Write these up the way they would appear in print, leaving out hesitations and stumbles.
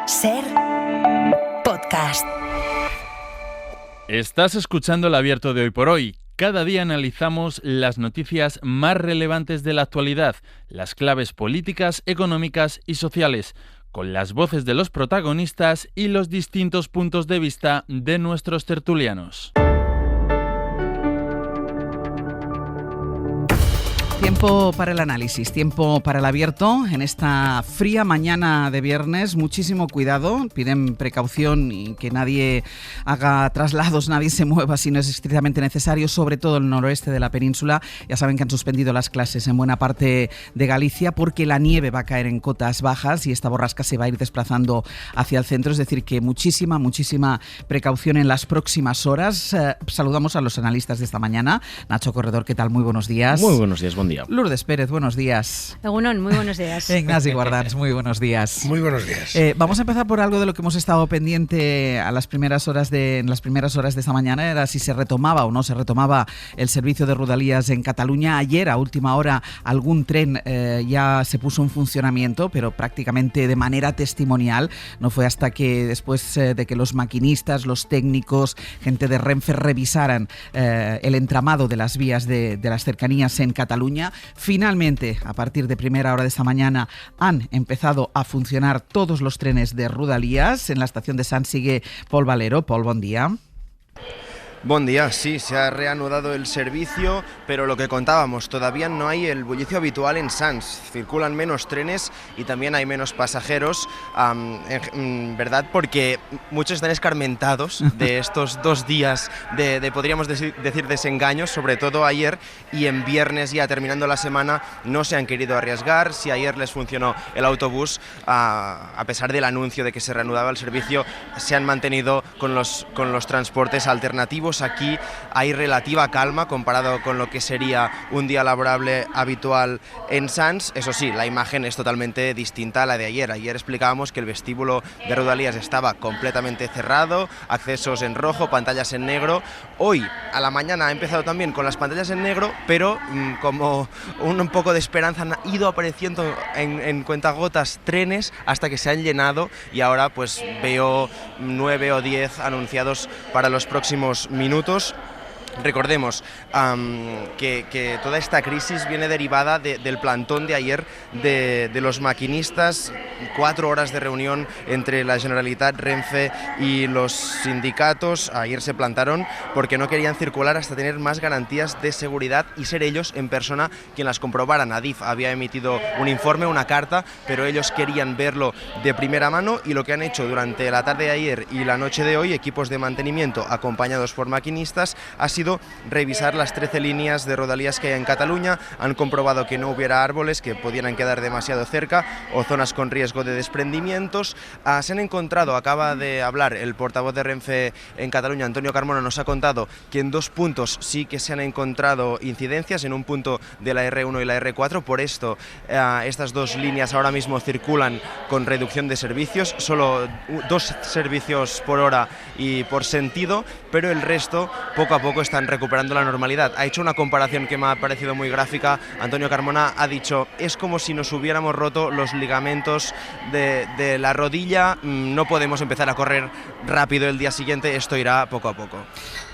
SER Podcast. Estás escuchando el Abierto de Hoy por Hoy. Cada día analizamos las noticias más relevantes de la actualidad, las claves políticas, económicas y sociales, con las voces de los protagonistas y los distintos puntos de vista de nuestros tertulianos. Tiempo para el análisis, tiempo para el abierto en esta fría mañana de viernes. Muchísimo cuidado, piden precaución y que nadie haga traslados, nadie se mueva si no es estrictamente necesario, sobre todo en el noroeste de la península. Ya saben que han suspendido las clases en buena parte de Galicia porque la nieve va a caer en cotas bajas y esta borrasca se va a ir desplazando hacia el centro, es decir que muchísima precaución en las próximas horas. Saludamos a los analistas de esta mañana. Nacho Corredor, ¿qué tal? Muy buenos días. Muy buenos días, buen día. Lourdes Pérez, buenos días. Egunon, muy buenos días. Ignasi Guardans, muy buenos días. Muy buenos días. Vamos a empezar por algo de lo que hemos estado pendiente en las primeras horas de esta mañana, era si se retomaba o no se retomaba el servicio de Rodalies en Cataluña. Ayer, a última hora, algún tren ya se puso en funcionamiento, pero prácticamente de manera testimonial. No fue hasta que después de que los maquinistas, los técnicos, gente de Renfe revisaran el entramado de las vías de las cercanías en Cataluña. Finalmente, a partir de primera hora de esta mañana, han empezado a funcionar todos los trenes de Rodalies. En la estación de Sants sigue Pol Valero. Pol, buen día. Buen día, sí, se ha reanudado el servicio, pero lo que contábamos, todavía no hay el bullicio habitual en Sants. Circulan menos trenes y también hay menos pasajeros, en verdad, porque muchos están escarmentados de estos 2 días de podríamos decir, desengaños, sobre todo ayer, y en viernes ya terminando la semana no se han querido arriesgar. Si ayer les funcionó el autobús, a pesar del anuncio de que se reanudaba el servicio, se han mantenido con los transportes alternativos. Aquí hay relativa calma comparado con lo que sería un día laborable habitual en Sants. Eso sí, la imagen es totalmente distinta a la de ayer. Ayer explicábamos que el vestíbulo de Rodalies estaba completamente cerrado, accesos en rojo, pantallas en negro. Hoy, a la mañana, ha empezado también con las pantallas en negro, pero como un poco de esperanza han ido apareciendo en cuentagotas trenes hasta que se han llenado y ahora pues veo 9 o 10 anunciados para los próximos minutos. Recordemos que toda esta crisis viene derivada del plantón de ayer de los maquinistas, 4 horas de reunión entre la Generalitat, Renfe y los sindicatos. Ayer se plantaron porque no querían circular hasta tener más garantías de seguridad y ser ellos en persona quien las comprobaran. Adif había emitido un informe, una carta, pero ellos querían verlo de primera mano y lo que han hecho durante la tarde de ayer y la noche de hoy, equipos de mantenimiento acompañados por maquinistas, ha sido revisar las 13 líneas de Rodalies que hay en Cataluña. Han comprobado que no hubiera árboles que pudieran quedar demasiado cerca o zonas con riesgo de desprendimientos. Se han encontrado, acaba de hablar el portavoz de Renfe en Cataluña, Antonio Carmona, nos ha contado que en 2 puntos sí que se han encontrado incidencias, en un punto de la R1 y la R4, por esto estas 2 líneas ahora mismo circulan con reducción de servicios, solo 2 servicios por hora y por sentido, pero el resto poco a poco están recuperando la normalidad. Ha hecho una comparación que me ha parecido muy gráfica. Antonio Carmona ha dicho, es como si nos hubiéramos roto los ligamentos de la rodilla, no podemos empezar a correr rápido el día siguiente, esto irá poco a poco.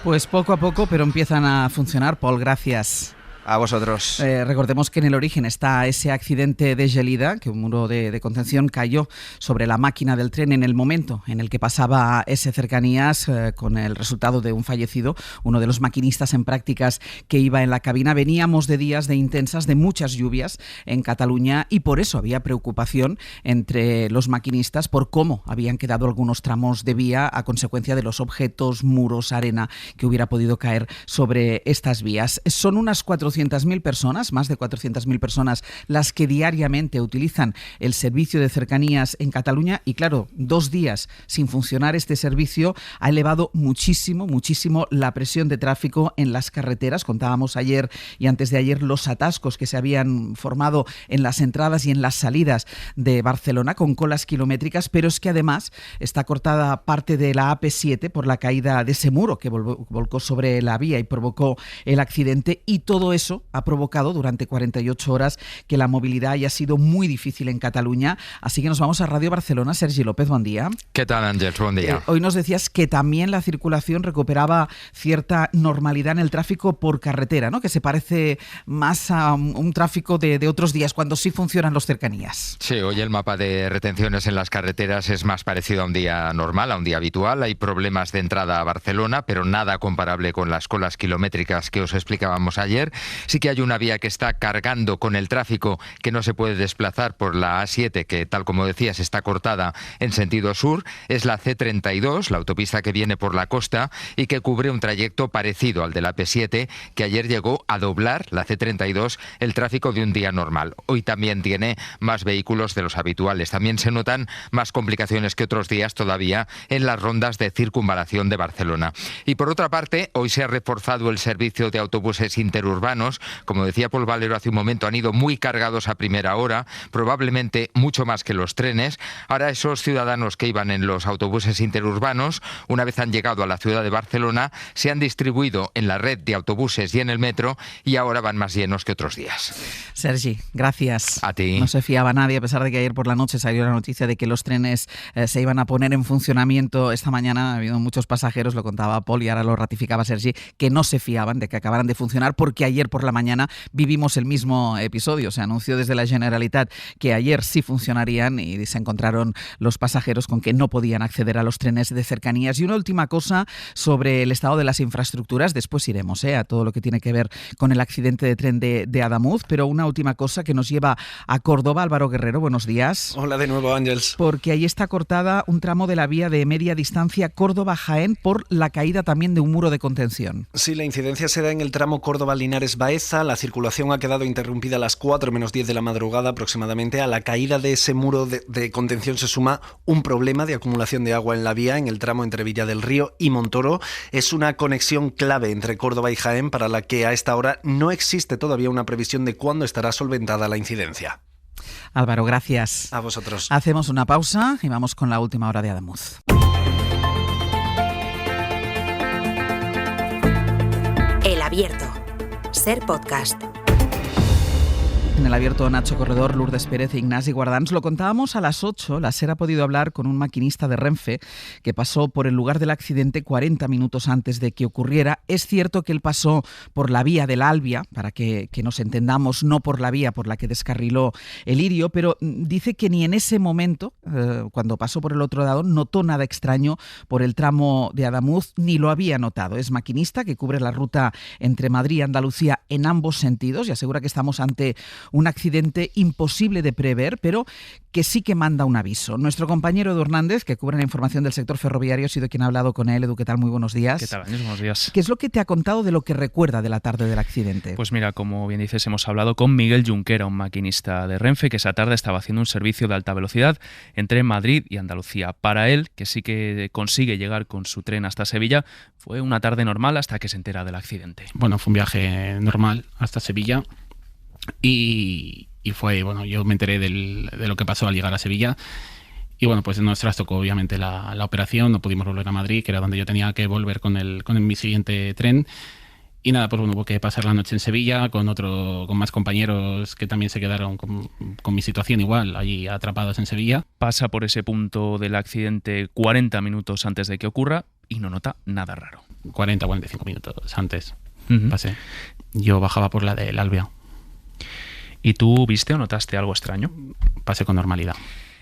Pues poco a poco, pero empiezan a funcionar. Pol, gracias. A vosotros. Recordemos que en el origen está ese accidente de Gelida, que un muro de contención cayó sobre la máquina del tren en el momento en el que pasaba ese cercanías, con el resultado de un fallecido, uno de los maquinistas en prácticas que iba en la cabina. Veníamos de días de intensas, de muchas lluvias en Cataluña y por eso había preocupación entre los maquinistas por cómo habían quedado algunos tramos de vía a consecuencia de los objetos, muros, arena que hubiera podido caer sobre estas vías. Son unas 400.000 personas, más de 400.000 personas, las que diariamente utilizan el servicio de cercanías en Cataluña y claro, 2 días sin funcionar este servicio ha elevado muchísimo la presión de tráfico en las carreteras. Contábamos ayer y antes de ayer los atascos que se habían formado en las entradas y en las salidas de Barcelona con colas kilométricas, pero es que además está cortada parte de la AP7 por la caída de ese muro que volcó sobre la vía y provocó el accidente y todo eso eso ha provocado durante 48 horas que la movilidad haya sido muy difícil en Cataluña. Así que nos vamos a Radio Barcelona. Sergi López, buen día. ¿Qué tal, Ángels? Buen día. Hoy nos decías que también la circulación recuperaba cierta normalidad en el tráfico por carretera, ¿no? Que se parece más a un tráfico de otros días, cuando sí funcionan los cercanías. Sí, hoy el mapa de retenciones en las carreteras es más parecido a un día normal, a un día habitual. Hay problemas de entrada a Barcelona, pero nada comparable con las colas kilométricas que os explicábamos ayer. Sí que hay una vía que está cargando con el tráfico, que no se puede desplazar por la A7, que tal como decías está cortada en sentido sur. Es la C32, la autopista que viene por la costa y que cubre un trayecto parecido al de la P7, que ayer llegó a doblar, la C32, el tráfico de un día normal. Hoy también tiene más vehículos de los habituales. También se notan más complicaciones que otros días todavía en las rondas de circunvalación de Barcelona. Y por otra parte, hoy se ha reforzado el servicio de autobuses interurbanos. Como decía Paul Valero hace un momento, han ido muy cargados a primera hora, probablemente mucho más que los trenes. Ahora esos ciudadanos que iban en los autobuses interurbanos, una vez han llegado a la ciudad de Barcelona, se han distribuido en la red de autobuses y en el metro y ahora van más llenos que otros días. Sergi, gracias. A ti. No se fiaba nadie, a pesar de que ayer por la noche salió la noticia de que los trenes se iban a poner en funcionamiento. Esta mañana ha habido muchos pasajeros, lo contaba Paul y ahora lo ratificaba Sergi, que no se fiaban de que acabaran de funcionar, porque ayer por la mañana vivimos el mismo episodio. Se anunció desde la Generalitat que ayer sí funcionarían y se encontraron los pasajeros con que no podían acceder a los trenes de cercanías. Y una última cosa sobre el estado de las infraestructuras, después iremos a todo lo que tiene que ver con el accidente de tren de Adamuz, pero una última cosa que nos lleva a Córdoba. Álvaro Guerrero, buenos días. Hola de nuevo, Ángels. Porque ahí está cortada un tramo de la vía de media distancia Córdoba-Jaén por la caída también de un muro de contención. Sí, la incidencia se da en el tramo Córdoba-Linares-Baeza. La circulación ha quedado interrumpida a las 4 menos 10 de la madrugada aproximadamente. A la caída de ese muro de contención se suma un problema de acumulación de agua en la vía en el tramo entre Villa del Río y Montoro. Es una conexión clave entre Córdoba y Jaén para la que a esta hora no existe todavía una previsión de cuándo estará solventada la incidencia. Álvaro, gracias. A vosotros. Hacemos una pausa y vamos con la última hora de Adamuz. El Abierto. Ser podcast. En el Abierto, Nacho Corredor, Lourdes Pérez e Ignasi Guardans. Lo contábamos a las 8. La SER ha podido hablar con un maquinista de Renfe que pasó por el lugar del accidente 40 minutos antes de que ocurriera. Es cierto que él pasó por la vía de la Albia, para que nos entendamos, no por la vía por la que descarriló el Irio, pero dice que ni en ese momento, cuando pasó por el otro lado, notó nada extraño por el tramo de Adamuz, ni lo había notado. Es maquinista que cubre la ruta entre Madrid y Andalucía en ambos sentidos y asegura que estamos ante un accidente imposible de prever, pero que sí que manda un aviso. Nuestro compañero Edu Hernández, que cubre la información del sector ferroviario, ha sido quien ha hablado con él. Edu, ¿qué tal? Muy buenos días. ¿Qué tal, Ángel? Buenos días. ¿Qué es lo que te ha contado de lo que recuerda de la tarde del accidente? Pues mira, como bien dices, hemos hablado con Miguel Junquera, un maquinista de Renfe, que esa tarde estaba haciendo un servicio de alta velocidad entre Madrid y Andalucía. Para él, que sí que consigue llegar con su tren hasta Sevilla, fue una tarde normal hasta que se entera del accidente. Bueno, fue un viaje normal hasta Sevilla y fue, bueno, yo me enteré de lo que pasó al llegar a Sevilla y bueno, pues nos trastocó obviamente la operación, no pudimos volver a Madrid, que era donde yo tenía que volver con mi siguiente tren. Y nada, pues bueno, hubo que pasar la noche en Sevilla con más compañeros que también se quedaron con mi situación igual, allí atrapados en Sevilla. Pasa por ese punto del accidente 40 minutos antes de que ocurra y no nota nada raro. 40-45 minutos antes pasé. Yo bajaba por la del Albia. ¿Y tú viste o notaste algo extraño? Pasé con normalidad.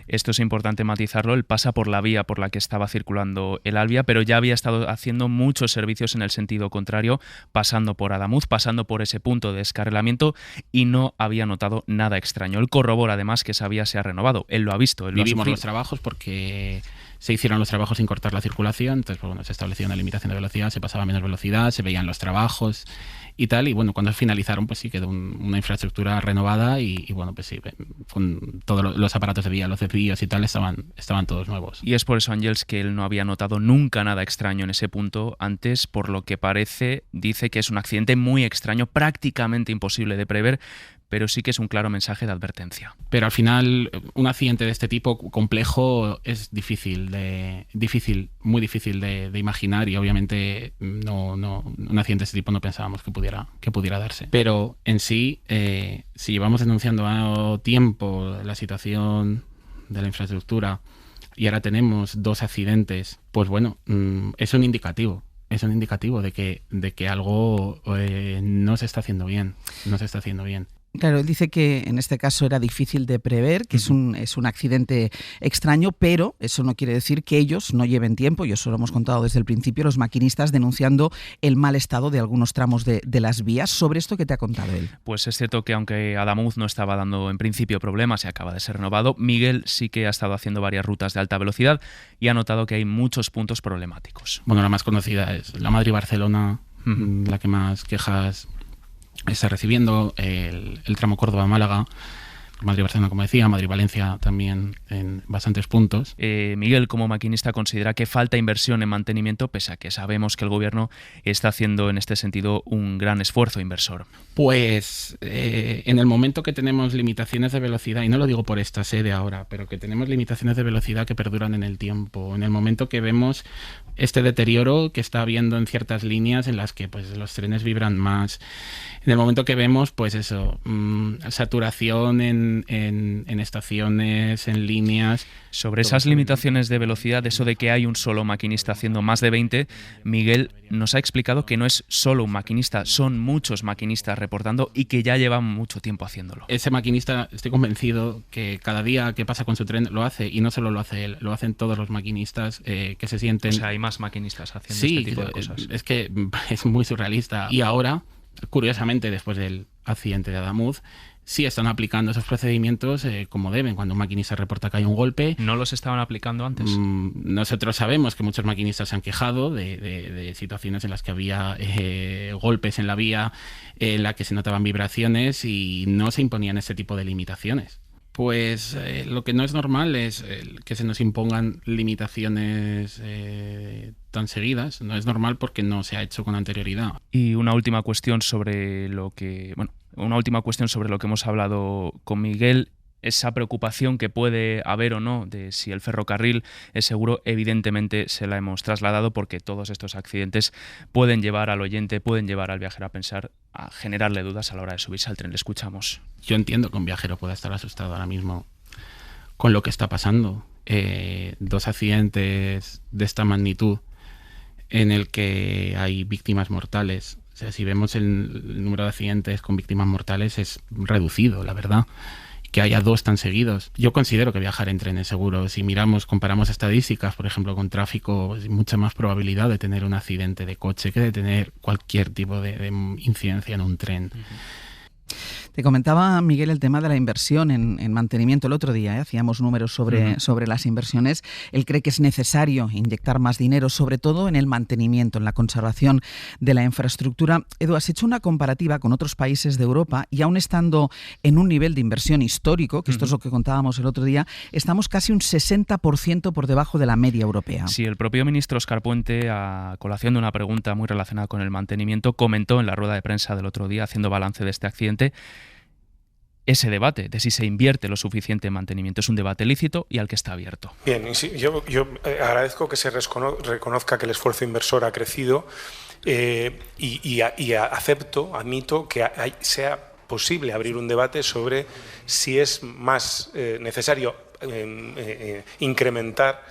Esto es importante matizarlo, él pasa por la vía por la que estaba circulando el Albia, pero ya había estado haciendo muchos servicios en el sentido contrario, pasando por Adamuz, pasando por ese punto de descarrilamiento y no había notado nada extraño. Él corrobora además que esa vía se ha renovado, él lo ha visto, él lo ha sufrido. Vivimos los trabajos porque se hicieron los trabajos sin cortar la circulación, entonces pues, bueno, se estableció una limitación de velocidad, se pasaba a menos velocidad, se veían los trabajos y tal, y bueno, cuando finalizaron pues sí quedó una infraestructura renovada y bueno, pues sí, con todos los aparatos de vía, los desvíos y tal estaban todos nuevos. Y es por eso, Ángels, que él no había notado nunca nada extraño en ese punto antes, por lo que parece, dice que es un accidente muy extraño, prácticamente imposible de prever, pero sí que es un claro mensaje de advertencia. Pero al final, un accidente de este tipo complejo es muy difícil de imaginar, y obviamente un accidente de este tipo no pensábamos que pudiera darse. Pero en sí, si llevamos denunciando a tiempo la situación de la infraestructura y ahora tenemos 2 accidentes, pues bueno, es un indicativo de que algo no se está haciendo bien. Claro, él dice que en este caso era difícil de prever, que es un accidente extraño, pero eso no quiere decir que ellos no lleven tiempo, y eso lo hemos contado desde el principio, los maquinistas denunciando el mal estado de algunos tramos de las vías. ¿Sobre esto qué te ha contado él? Pues es cierto que aunque Adamuz no estaba dando en principio problemas y acaba de ser renovado, Miguel sí que ha estado haciendo varias rutas de alta velocidad y ha notado que hay muchos puntos problemáticos. Bueno, la más conocida es la Madrid-Barcelona, la que más quejas está recibiendo, el tramo Córdoba-Málaga, Madrid-Barcelona, como decía, Madrid-Valencia también en bastantes puntos. Miguel, como maquinista, considera que falta inversión en mantenimiento, pese a que sabemos que el Gobierno está haciendo en este sentido un gran esfuerzo inversor. Pues en el momento que tenemos limitaciones de velocidad, y no lo digo por esta sede ahora, pero que tenemos limitaciones de velocidad que perduran en el tiempo, en el momento que vemos este deterioro que está habiendo en ciertas líneas en las que pues los trenes vibran más, en el momento que vemos pues eso, saturación en estaciones, en líneas. Sobre esas limitaciones de velocidad, eso de que hay un solo maquinista haciendo más de 20, Miguel nos ha explicado que no es solo un maquinista, son muchos maquinistas reportando y que ya llevan mucho tiempo haciéndolo. Ese maquinista, estoy convencido que cada día que pasa con su tren lo hace, y no solo lo hace él, lo hacen todos los maquinistas que se sienten... O sea, hay más maquinistas haciendo este tipo de cosas. Es que es muy surrealista. Y ahora, curiosamente, después del accidente de Adamuz, sí están aplicando esos procedimientos como deben. Cuando un maquinista reporta que hay un golpe... ¿No los estaban aplicando antes? Nosotros sabemos que muchos maquinistas se han quejado de situaciones en las que había golpes en la vía, en la que se notaban vibraciones y no se imponían ese tipo de limitaciones. Pues lo que no es normal es que se nos impongan limitaciones tan seguidas. No es normal porque no se ha hecho con anterioridad. Y una última cuestión sobre lo que hemos hablado con Miguel. Esa preocupación que puede haber o no de si el ferrocarril es seguro, evidentemente se la hemos trasladado, porque todos estos accidentes pueden llevar al oyente, pueden llevar al viajero a pensar, a generarle dudas a la hora de subirse al tren. Le escuchamos. Yo entiendo que un viajero pueda estar asustado ahora mismo con lo que está pasando. 2 accidentes de esta magnitud en el que hay víctimas mortales. O sea, si vemos el número de accidentes con víctimas mortales es reducido, la verdad. Que haya 2 tan seguidos. Yo considero que viajar en tren es seguro. Si comparamos estadísticas, por ejemplo, con tráfico, hay mucha más probabilidad de tener un accidente de coche que de tener cualquier tipo de incidencia en un tren. Te comentaba, Miguel, el tema de la inversión en mantenimiento el otro día. Hacíamos números sobre las inversiones. Él cree que es necesario inyectar más dinero, sobre todo en el mantenimiento, en la conservación de la infraestructura. Edu, has hecho una comparativa con otros países de Europa y aún estando en un nivel de inversión histórico, que esto es lo que contábamos el otro día, estamos casi un 60% por debajo de la media europea. Sí, el propio ministro Óscar Puente, a colación de una pregunta muy relacionada con el mantenimiento, comentó en la rueda de prensa del otro día, haciendo balance de este accidente, ese debate de si se invierte lo suficiente en mantenimiento. Es un debate lícito y al que está abierto. Bien, yo agradezco que se reconozca que el esfuerzo inversor ha crecido y admito que sea posible abrir un debate sobre si es más necesario incrementar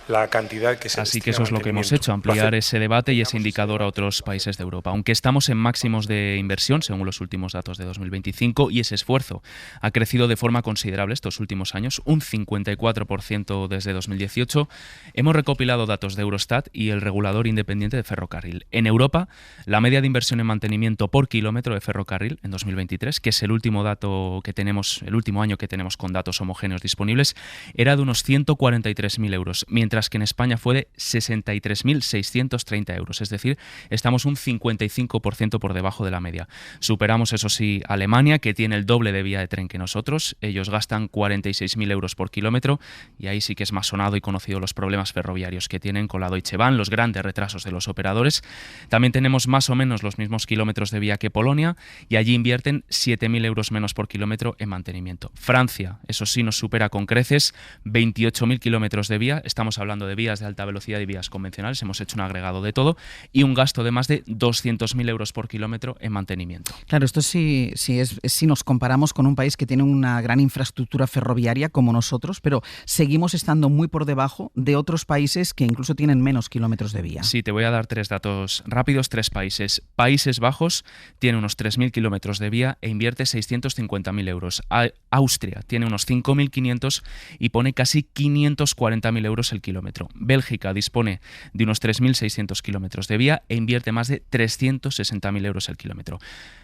la cantidad que se destina. Así que eso es lo que hemos hecho, ampliar ese debate y ese indicador a otros países de Europa. Aunque estamos en máximos de inversión, según los últimos datos de 2025, y ese esfuerzo ha crecido de forma considerable estos últimos años, un 54% desde 2018, hemos recopilado datos de Eurostat y el regulador independiente de ferrocarril. En Europa, la media de inversión en mantenimiento por kilómetro de ferrocarril en 2023, que es el último dato que tenemos, el último año que tenemos con datos homogéneos disponibles, era de unos 143.000 euros, mientras mientras que en España fue de 63.630 euros, es decir, estamos un 55% por debajo de la media. Superamos, eso sí, a Alemania, que tiene el doble de vía de tren que nosotros. Ellos gastan 46.000 euros por kilómetro y ahí sí que es más sonado y conocido los problemas ferroviarios que tienen con la Deutsche Bahn, los grandes retrasos de los operadores. También tenemos más o menos los mismos kilómetros de vía que Polonia y allí invierten 7.000 euros menos por kilómetro en mantenimiento. Francia, eso sí, nos supera con creces, 28.000 kilómetros de vía, estamos hablando de vías de alta velocidad y vías convencionales, hemos hecho un agregado de todo, y un gasto de más de 200.000 euros por kilómetro en mantenimiento. Claro, esto sí si nos comparamos con un país que tiene una gran infraestructura ferroviaria como nosotros, pero seguimos estando muy por debajo de otros países que incluso tienen menos kilómetros de vía. Sí, te voy a dar 3 datos rápidos, 3 países. Países Bajos tiene unos 3.000 kilómetros de vía e invierte 650.000 euros. Austria tiene unos 5.500 y pone casi 540.000 euros el kilómetro. Bélgica dispone de unos 3.600 kilómetros de vía e invierte más de 360.000 euros el kilómetro.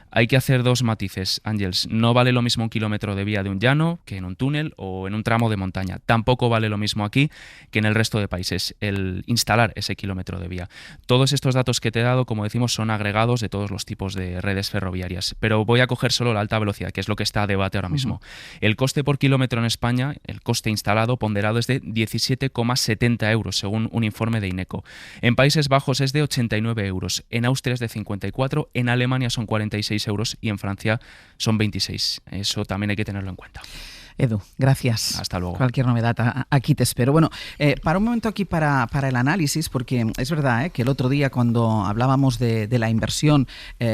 Hay que hacer 2 matices, Ángels. No vale lo mismo un kilómetro de vía de un llano que en un túnel o en un tramo de montaña. Tampoco vale lo mismo aquí que en el resto de países, el instalar ese kilómetro de vía. Todos estos datos que te he dado, como decimos, son agregados de todos los tipos de redes ferroviarias. Pero voy a coger solo la alta velocidad, que es lo que está a debate ahora mismo. El coste por kilómetro en España, el coste instalado ponderado es de 17,70 euros, según un informe de INECO. En Países Bajos es de 89 euros, en Austria es de 54, en Alemania son 46 euros y en Francia son 26. Eso también hay que tenerlo en cuenta. Edu, gracias. Hasta luego. Cualquier novedad, aquí te espero. Bueno, para un momento aquí para el análisis, porque es verdad que el otro día cuando hablábamos de la inversión,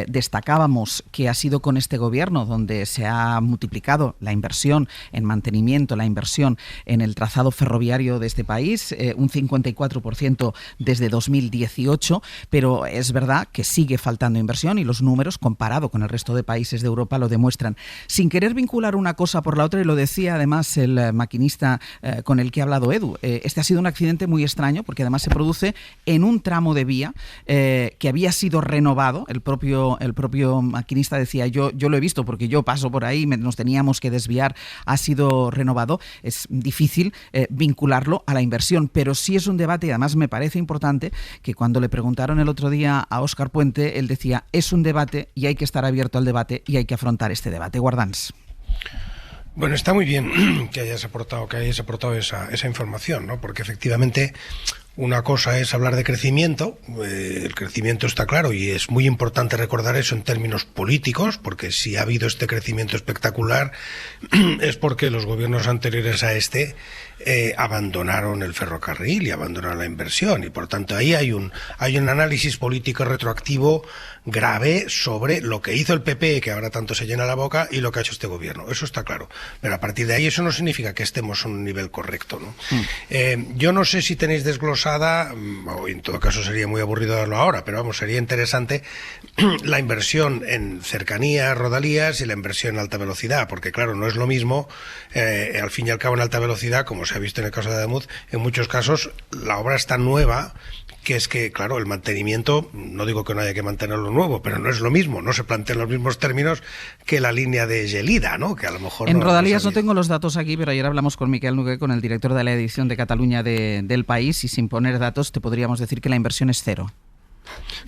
destacábamos que ha sido con este gobierno donde se ha multiplicado la inversión en mantenimiento, la inversión en el trazado ferroviario de este país, un 54% desde 2018, pero es verdad que sigue faltando inversión y los números, comparado con el resto de países de Europa, lo demuestran. Sin querer vincular una cosa por la otra, y lo decía además el maquinista con el que ha hablado Edu, este ha sido un accidente muy extraño porque además se produce en un tramo de vía que había sido renovado. El propio maquinista decía, yo lo he visto porque yo paso por ahí, nos teníamos que desviar, ha sido renovado. Es difícil vincularlo a la inversión, pero sí es un debate y además me parece importante que cuando le preguntaron el otro día a Óscar Puente, él decía, es un debate y hay que estar abierto al debate y hay que afrontar este debate. Guardans. Bueno, está muy bien que hayas aportado esa información, ¿no? Porque efectivamente una cosa es hablar de crecimiento, el crecimiento está claro y es muy importante recordar eso en términos políticos, porque si ha habido este crecimiento espectacular es porque los gobiernos anteriores a este abandonaron el ferrocarril y abandonaron la inversión, y por tanto ahí hay un análisis político retroactivo grave sobre lo que hizo el PP, que ahora tanto se llena la boca, y lo que ha hecho este gobierno. Eso está claro. Pero a partir de ahí eso no significa que estemos en un nivel correcto, ¿no? Yo no sé si tenéis desglosada, o en todo caso sería muy aburrido darlo ahora, pero vamos, sería interesante la inversión en cercanías, rodalías y la inversión en alta velocidad, porque claro, no es lo mismo, al fin y al cabo en alta velocidad, como se ha visto en el caso de Ademuz, en muchos casos la obra es tan nueva que es que, claro, el mantenimiento, no digo que no haya que mantenerlo nuevo, pero no es lo mismo, no se plantea en los mismos términos que la línea de Gelida, ¿no? Que a lo mejor en rodalías no tengo los datos aquí, pero ayer hablamos con Miquel Nogué, con el director de la edición de Cataluña del País, y sin poner datos te podríamos decir que la inversión es cero.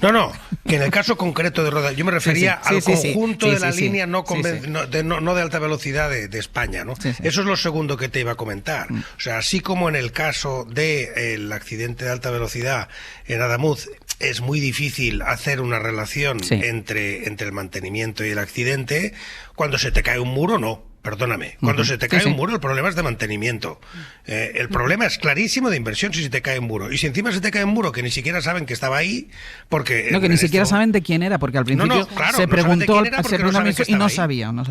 No, que en el caso concreto de Rodalías, yo me refería al conjunto de la línea no de alta velocidad de España, ¿no? Eso es lo segundo que te iba a comentar. O sea, así como en el caso del accidente de alta velocidad en Ademuz es muy difícil hacer una relación entre el mantenimiento y el accidente, cuando se te cae un muro, no. Perdóname, cuando se te cae un muro el problema es de mantenimiento. El problema es clarísimo de inversión si se te cae un muro. Y si encima se te cae un muro que ni siquiera saben que estaba ahí, porque... No, que ni siquiera saben de quién era, porque al principio se preguntó y no sabían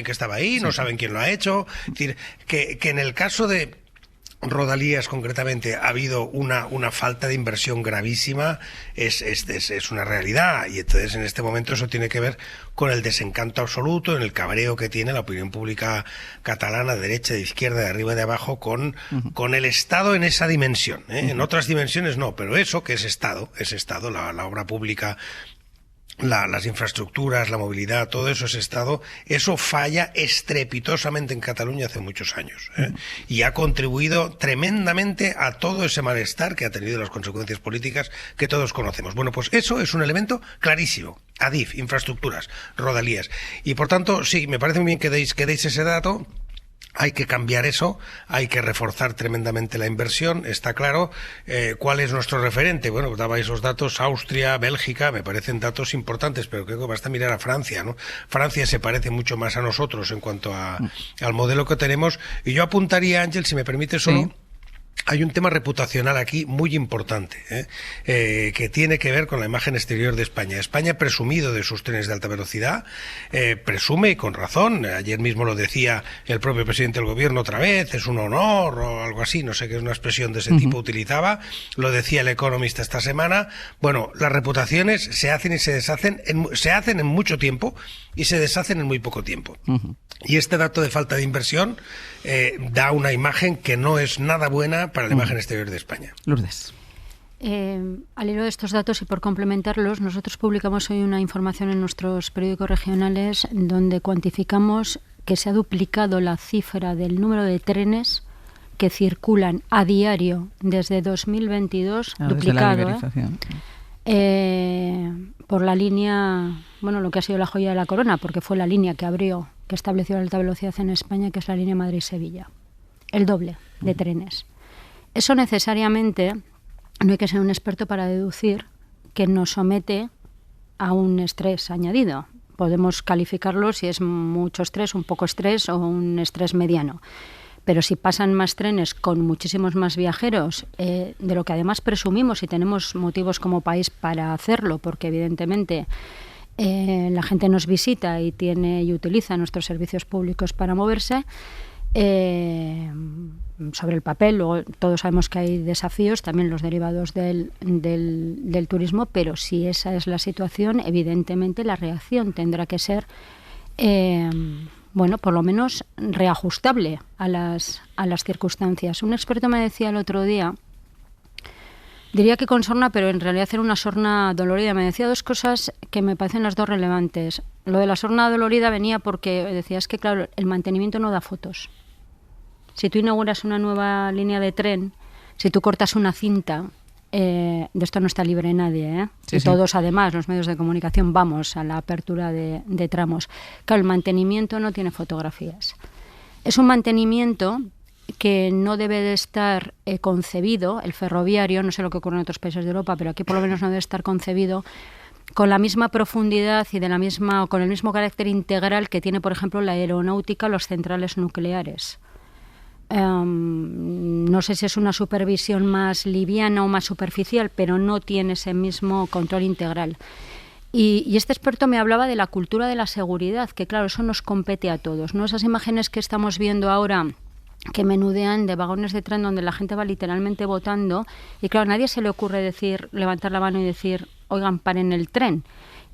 que estaba ahí, no saben quién lo ha hecho. Es decir, que en el caso de Rodalías concretamente ha habido una falta de inversión gravísima, es una realidad, y entonces en este momento eso tiene que ver con el desencanto absoluto, en el cabreo que tiene la opinión pública catalana, de derecha, de izquierda, de arriba y de abajo, con el Estado en esa dimensión, En otras dimensiones no, pero eso que es Estado, la obra pública las infraestructuras, la movilidad, todo eso, ese Estado, eso falla estrepitosamente en Cataluña hace muchos años, y ha contribuido tremendamente a todo ese malestar que ha tenido las consecuencias políticas que todos conocemos. Bueno, pues eso es un elemento clarísimo. ADIF, infraestructuras, rodalías. Y por tanto, sí, me parece muy bien que deis ese dato. Hay que cambiar eso, hay que reforzar tremendamente la inversión, está claro. ¿Cuál es nuestro referente? Bueno, dabais los datos, Austria, Bélgica, me parecen datos importantes, pero creo que basta mirar a Francia, ¿no? Francia se parece mucho más a nosotros en cuanto al modelo que tenemos. Y yo apuntaría, Ángel, si me permite solo... Sí. Hay un tema reputacional aquí muy importante, que tiene que ver con la imagen exterior de España. España ha presumido de sus trenes de alta velocidad, presume y con razón. Ayer mismo lo decía el propio presidente del gobierno otra vez, es un honor o algo así, no sé qué es una expresión de ese tipo utilizaba. Lo decía el Economist esta semana. Bueno, las reputaciones se hacen y se deshacen, se hacen en mucho tiempo y se deshacen en muy poco tiempo. Y este dato de falta de inversión da una imagen que no es nada buena para la imagen exterior de España. Lourdes. Al hilo de estos datos y por complementarlos, nosotros publicamos hoy una información en nuestros periódicos regionales donde cuantificamos que se ha duplicado la cifra del número de trenes que circulan a diario desde 2022, duplicado, por la línea, bueno, lo que ha sido la joya de la corona, porque fue la línea que abrió, que estableció la alta velocidad en España, que es la línea Madrid-Sevilla. El doble de trenes. Eso necesariamente, no hay que ser un experto para deducir que nos somete a un estrés añadido. Podemos calificarlo si es mucho estrés, un poco estrés o un estrés mediano. Pero si pasan más trenes con muchísimos más viajeros, de lo que además presumimos y tenemos motivos como país para hacerlo, porque evidentemente la gente nos visita y utiliza nuestros servicios públicos para moverse, sobre el papel, luego todos sabemos que hay desafíos, también los derivados del turismo, pero si esa es la situación, evidentemente la reacción tendrá que ser, bueno, por lo menos reajustable a las circunstancias. Un experto me decía el otro día, diría que con sorna, pero en realidad era una sorna dolorida. Me decía dos cosas que me parecen las dos relevantes. Lo de la sorna dolorida venía porque decía, es que claro, el mantenimiento no da fotos. Si tú inauguras una nueva línea de tren, si tú cortas una cinta, de esto no está libre nadie, Sí, y sí. todos además, los medios de comunicación, vamos a la apertura de tramos. Claro, el mantenimiento no tiene fotografías. Es un mantenimiento que no debe de estar concebido, el ferroviario, no sé lo que ocurre en otros países de Europa, pero aquí por lo menos no debe estar concebido con la misma profundidad y con el mismo carácter integral que tiene, por ejemplo, la aeronáutica o las centrales nucleares. No sé si es una supervisión más liviana o más superficial, pero no tiene ese mismo control integral. Y este experto me hablaba de la cultura de la seguridad, que claro, eso nos compete a todos, ¿no? Esas imágenes que estamos viendo ahora que menudean de vagones de tren donde la gente va literalmente votando y claro, a nadie se le ocurre levantar la mano y decir, oigan, paren el tren.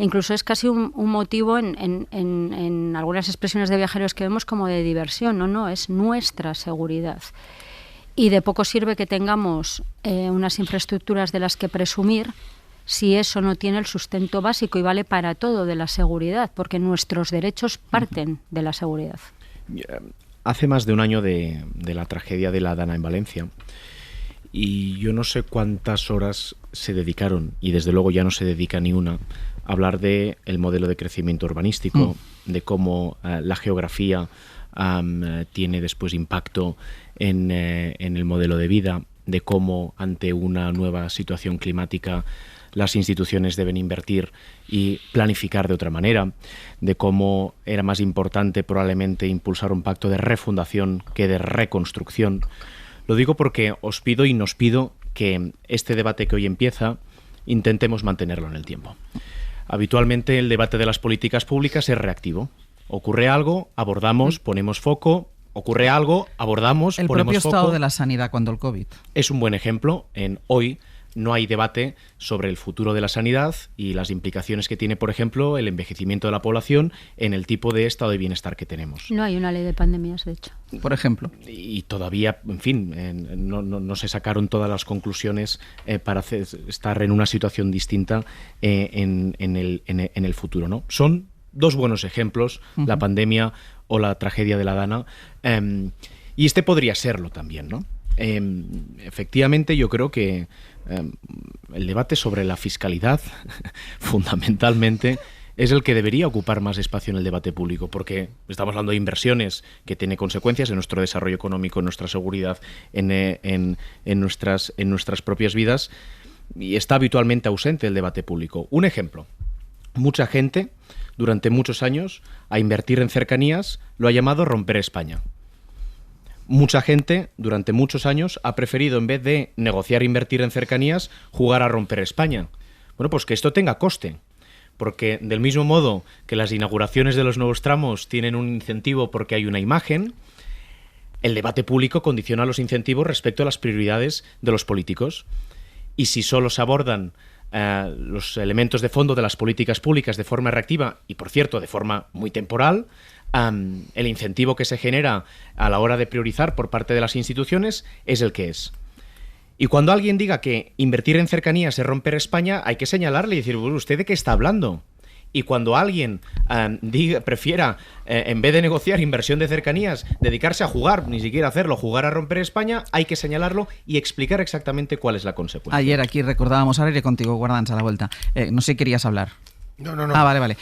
Incluso es casi un motivo en algunas expresiones de viajeros que vemos como de diversión. No, es nuestra seguridad. Y de poco sirve que tengamos unas infraestructuras de las que presumir si eso no tiene el sustento básico y vale para todo de la seguridad, porque nuestros derechos parten de la seguridad. Hace más de un año de la tragedia de la Dana en Valencia y yo no sé cuántas horas se dedicaron, y desde luego ya no se dedica ni una, a hablar de el modelo de crecimiento urbanístico, de cómo la geografía tiene después impacto en el modelo de vida, de cómo ante una nueva situación climática las instituciones deben invertir y planificar de otra manera, de cómo era más importante probablemente impulsar un pacto de refundación que de reconstrucción. Lo digo porque os pido y nos pido que este debate que hoy empieza intentemos mantenerlo en el tiempo. Habitualmente el debate de las políticas públicas es reactivo. Ocurre algo, abordamos, ponemos foco. Ocurre algo, abordamos, el ponemos propio foco. estado de la sanidad cuando el COVID. Es un buen ejemplo en hoy no hay debate sobre el futuro de la sanidad y las implicaciones que tiene, por ejemplo, el envejecimiento de la población en el tipo de estado de bienestar que tenemos. No hay una ley de pandemias, de hecho. Por ejemplo. Y todavía, en fin, no se sacaron todas las conclusiones para estar en una situación distinta en el futuro, ¿no? Son dos buenos ejemplos, la pandemia o la tragedia de la Dana, y este podría serlo también, ¿no? Efectivamente, yo creo que el debate sobre la fiscalidad, fundamentalmente, es el que debería ocupar más espacio en el debate público, porque estamos hablando de inversiones que tienen consecuencias en nuestro desarrollo económico, en nuestra seguridad, en nuestras propias vidas, y está habitualmente ausente el debate público. Un ejemplo, mucha gente, durante muchos años, a invertir en cercanías lo ha llamado romper España. Mucha gente, durante muchos años, ha preferido, en vez de negociar e invertir en cercanías, jugar a romper España. Bueno, pues que esto tenga coste, porque del mismo modo que las inauguraciones de los nuevos tramos tienen un incentivo porque hay una imagen, el debate público condiciona los incentivos respecto a las prioridades de los políticos. Y si solo se abordan los elementos de fondo de las políticas públicas de forma reactiva y, por cierto, de forma muy temporal, el incentivo que se genera a la hora de priorizar por parte de las instituciones es el que es. Y cuando alguien diga que invertir en cercanías es romper España, hay que señalarle y decir, ¿usted de qué está hablando? Y cuando alguien prefiera, en vez de negociar inversión de cercanías, dedicarse a jugar, ni siquiera hacerlo, jugar a romper España, hay que señalarlo y explicar exactamente cuál es la consecuencia. Ayer aquí recordábamos, ahora iré contigo, Guardans, a la vuelta. No sé, querías hablar. No. Vale.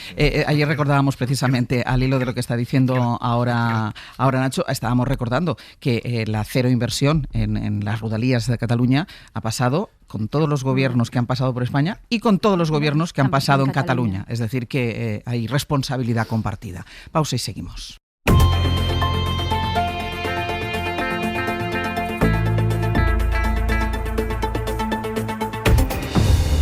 Ayer recordábamos precisamente, al hilo de lo que está diciendo ahora Nacho, estábamos recordando que la cero inversión en las rodalías de Cataluña ha pasado con todos los gobiernos que han pasado por España y con todos los gobiernos que han pasado en Cataluña. Es decir, que hay responsabilidad compartida. Pausa y seguimos.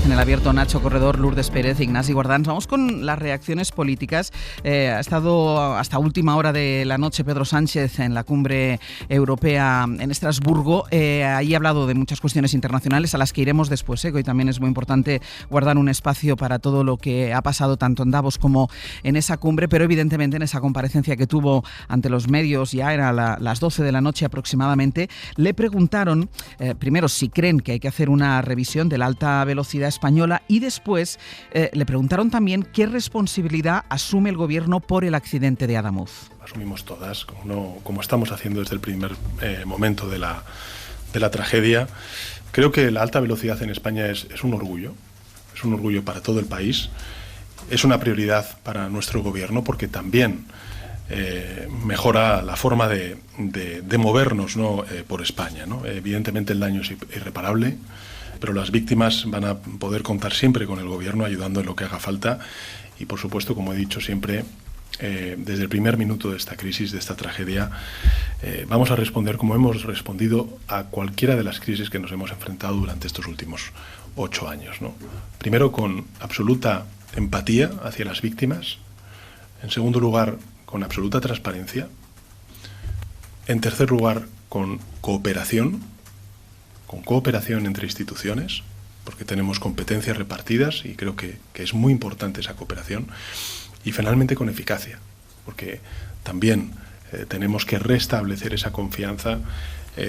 En el abierto, Nacho Corredor, Lourdes Pérez, Ignasi Guardans. Vamos con las reacciones políticas. Ha estado hasta última hora de la noche Pedro Sánchez en la cumbre europea en Estrasburgo. Ahí ha hablado de muchas cuestiones internacionales a las que iremos después, que hoy también es muy importante guardar un espacio para todo lo que ha pasado tanto en Davos como en esa cumbre, pero evidentemente en esa comparecencia que tuvo ante los medios, ya era las 12 de la noche aproximadamente, le preguntaron primero si creen que hay que hacer una revisión de la alta velocidad española y después le preguntaron también qué responsabilidad asume el gobierno por el accidente de Adamuz. Asumimos todas, como estamos haciendo desde el primer momento de la tragedia. Creo que la alta velocidad en España es un orgullo para todo el país, es una prioridad para nuestro gobierno porque también mejora la forma de movernos, ¿no? Por España, ¿no? Evidentemente el daño es irreparable, pero las víctimas van a poder contar siempre con el gobierno ayudando en lo que haga falta y, por supuesto, como he dicho siempre, desde el primer minuto de esta crisis, de esta tragedia, vamos a responder como hemos respondido a cualquiera de las crisis que nos hemos enfrentado durante estos últimos 8 años, ¿no? Primero, con absoluta empatía hacia las víctimas. En segundo lugar, con absoluta transparencia. En tercer lugar, con cooperación entre instituciones, porque tenemos competencias repartidas y creo que es muy importante esa cooperación. Y finalmente con eficacia, porque también tenemos que restablecer esa confianza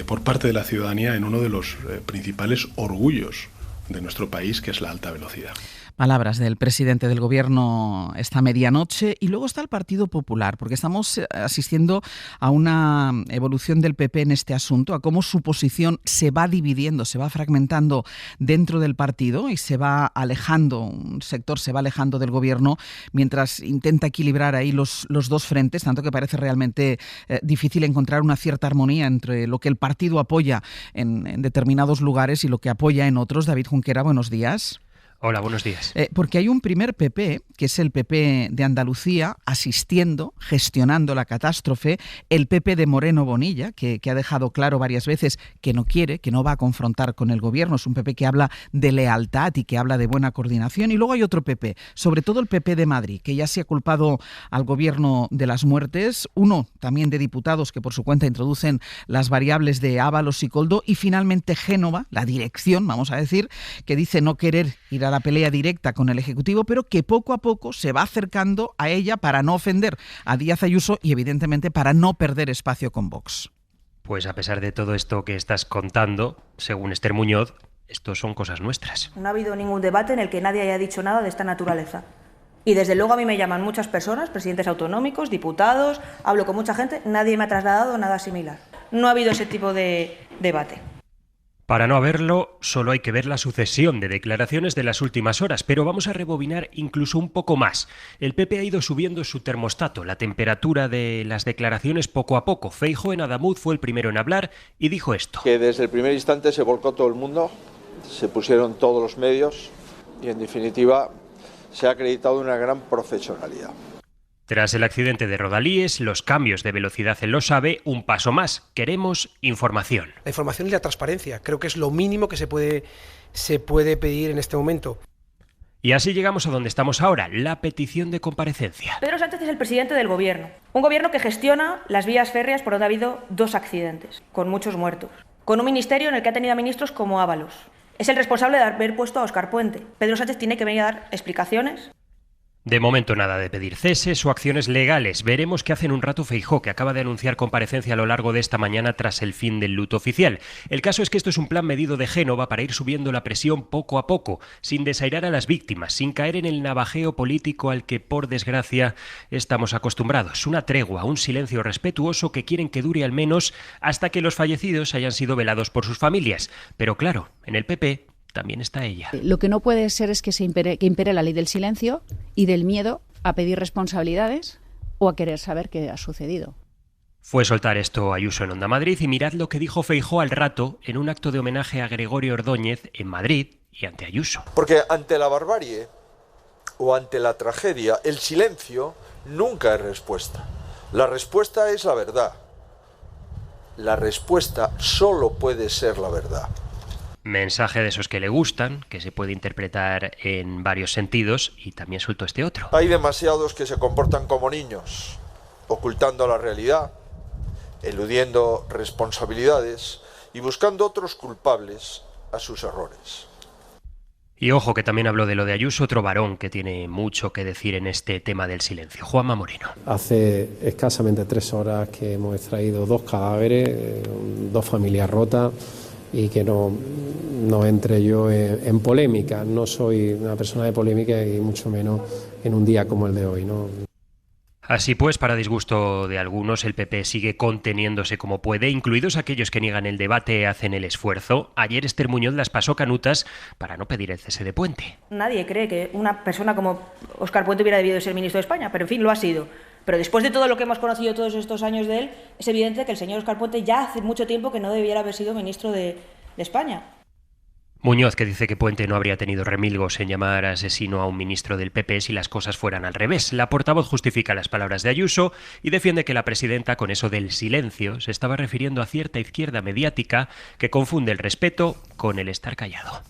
por parte de la ciudadanía en uno de los principales orgullos de nuestro país, que es la alta velocidad. Palabras del presidente del gobierno esta medianoche. Y luego está el Partido Popular, porque estamos asistiendo a una evolución del PP en este asunto, a cómo su posición se va dividiendo, se va fragmentando dentro del partido y se va alejando, un sector se va alejando del gobierno mientras intenta equilibrar ahí los dos frentes, tanto que parece realmente difícil encontrar una cierta armonía entre lo que el partido apoya en determinados lugares y lo que apoya en otros. David Junquera, buenos días. Hola, buenos días. Porque hay un primer PP, que es el PP de Andalucía, asistiendo, gestionando la catástrofe, el PP de Moreno Bonilla, que ha dejado claro varias veces que no quiere, que no va a confrontar con el gobierno. Es un PP que habla de lealtad y que habla de buena coordinación. Y luego hay otro PP, sobre todo el PP de Madrid, que ya se ha culpado al gobierno de las muertes. Uno también de diputados que por su cuenta introducen las variables de Ábalos y Koldo. Y finalmente Génova, la dirección, vamos a decir, que dice no querer ir a la pelea directa con el Ejecutivo, pero que poco a poco se va acercando a ella para no ofender a Díaz Ayuso y evidentemente para no perder espacio con Vox. Pues a pesar de todo esto que estás contando, según Esther Muñoz, esto son cosas nuestras. No ha habido ningún debate en el que nadie haya dicho nada de esta naturaleza. Y desde luego a mí me llaman muchas personas, presidentes autonómicos, diputados, hablo con mucha gente, nadie me ha trasladado nada similar. No ha habido ese tipo de debate. Para no haberlo, solo hay que ver la sucesión de declaraciones de las últimas horas, pero vamos a rebobinar incluso un poco más. El PP ha ido subiendo su termostato, la temperatura de las declaraciones poco a poco. Feijóo en Adamuz fue el primero en hablar y dijo esto. Que desde el primer instante se volcó todo el mundo, se pusieron todos los medios y en definitiva se ha acreditado una gran profesionalidad. Tras el accidente de Rodalíes, los cambios de velocidad en los AVE, un paso más. Queremos información. La información y la transparencia. Creo que es lo mínimo que se puede pedir en este momento. Y así llegamos a donde estamos ahora, la petición de comparecencia. Pedro Sánchez es el presidente del gobierno. Un gobierno que gestiona las vías férreas por donde ha habido 2 accidentes, con muchos muertos. Con un ministerio en el que ha tenido a ministros como Ábalos. Es el responsable de haber puesto a Óscar Puente. Pedro Sánchez tiene que venir a dar explicaciones. De momento nada de pedir ceses o acciones legales. Veremos qué hace en un rato Feijóo, que acaba de anunciar comparecencia a lo largo de esta mañana tras el fin del luto oficial. El caso es que esto es un plan medido de Génova para ir subiendo la presión poco a poco, sin desairar a las víctimas, sin caer en el navajeo político al que, por desgracia, estamos acostumbrados. Una tregua, un silencio respetuoso que quieren que dure al menos hasta que los fallecidos hayan sido velados por sus familias. Pero claro, en el PP también está ella. Lo que no puede ser es que impere la ley del silencio y del miedo a pedir responsabilidades o a querer saber qué ha sucedido. Fue soltar esto Ayuso en Onda Madrid y mirad lo que dijo Feijóo al rato en un acto de homenaje a Gregorio Ordóñez en Madrid y ante Ayuso. Porque ante la barbarie o ante la tragedia, el silencio nunca es respuesta. La respuesta es la verdad. La respuesta solo puede ser la verdad. Mensaje de esos que le gustan, que se puede interpretar en varios sentidos, y también suelto este otro. Hay demasiados que se comportan como niños, ocultando la realidad, eludiendo responsabilidades y buscando otros culpables a sus errores. Y ojo, que también habló de lo de Ayuso, otro varón que tiene mucho que decir en este tema del silencio, Juanma Moreno. Hace escasamente 3 horas que hemos extraído 2 cadáveres, 2 familias rotas, y que no entre yo en polémica. No soy una persona de polémica y mucho menos en un día como el de hoy, ¿no? Así pues, para disgusto de algunos, el PP sigue conteniéndose como puede, incluidos aquellos que niegan el debate, hacen el esfuerzo. Ayer Esther Muñoz las pasó canutas para no pedir el cese de Puente. Nadie cree que una persona como Óscar Puente hubiera debido ser ministro de España, pero en fin, lo ha sido. Pero después de todo lo que hemos conocido todos estos años de él, es evidente que el señor Óscar Puente ya hace mucho tiempo que no debiera haber sido ministro de España. Muñoz, que dice que Puente no habría tenido remilgos en llamar asesino a un ministro del PP si las cosas fueran al revés. La portavoz justifica las palabras de Ayuso y defiende que la presidenta, con eso del silencio, se estaba refiriendo a cierta izquierda mediática que confunde el respeto con el estar callado.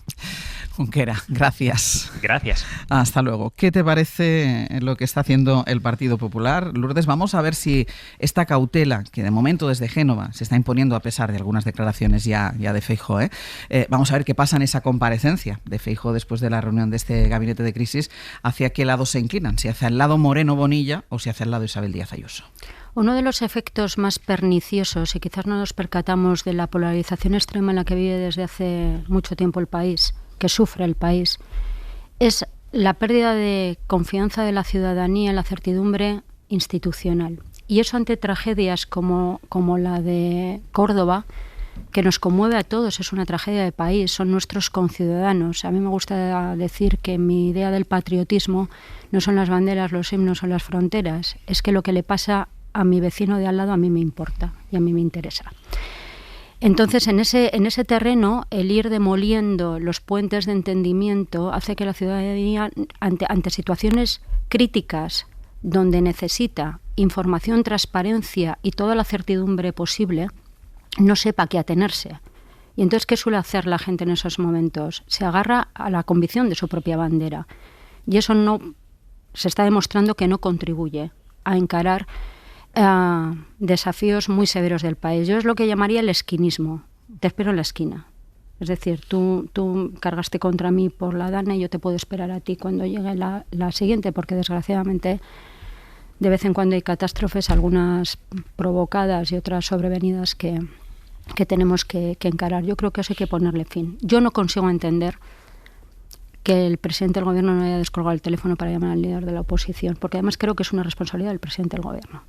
Junquera, gracias. Gracias. Hasta luego. ¿Qué te parece lo que está haciendo el Partido Popular? Lourdes, vamos a ver si esta cautela, que de momento desde Génova se está imponiendo a pesar de algunas declaraciones ya de Feijóo, vamos a ver qué pasa en esa comparecencia de Feijóo después de la reunión de este gabinete de crisis, hacia qué lado se inclinan, si hacia el lado Moreno Bonilla o si hacia el lado Isabel Díaz Ayuso. Uno de los efectos más perniciosos, y quizás no nos percatamos de la polarización extrema en la que vive desde hace mucho tiempo el país, que sufre el país, es la pérdida de confianza de la ciudadanía en la certidumbre institucional. Y eso ante tragedias como la de Córdoba, que nos conmueve a todos, es una tragedia de país, son nuestros conciudadanos. A mí me gusta decir que mi idea del patriotismo no son las banderas, los himnos o las fronteras, es que lo que le pasa a mi vecino de al lado a mí me importa y a mí me interesa. Entonces, en ese terreno, el ir demoliendo los puentes de entendimiento hace que la ciudadanía, ante situaciones críticas donde necesita información, transparencia y toda la certidumbre posible, no sepa a qué atenerse. Y entonces, ¿qué suele hacer la gente en esos momentos? Se agarra a la convicción de su propia bandera. Y eso se está demostrando que no contribuye a encarar desafíos muy severos del país. Yo es lo que llamaría el esquinismo. Te espero en la esquina. Es decir, tú cargaste contra mí por la Dana y yo te puedo esperar a ti cuando llegue la siguiente, porque desgraciadamente de vez en cuando hay catástrofes, algunas provocadas y otras sobrevenidas que tenemos que encarar. Yo creo que eso hay que ponerle fin. Yo no consigo entender que el presidente del gobierno no haya descolgado el teléfono para llamar al líder de la oposición, porque además creo que es una responsabilidad del presidente del gobierno.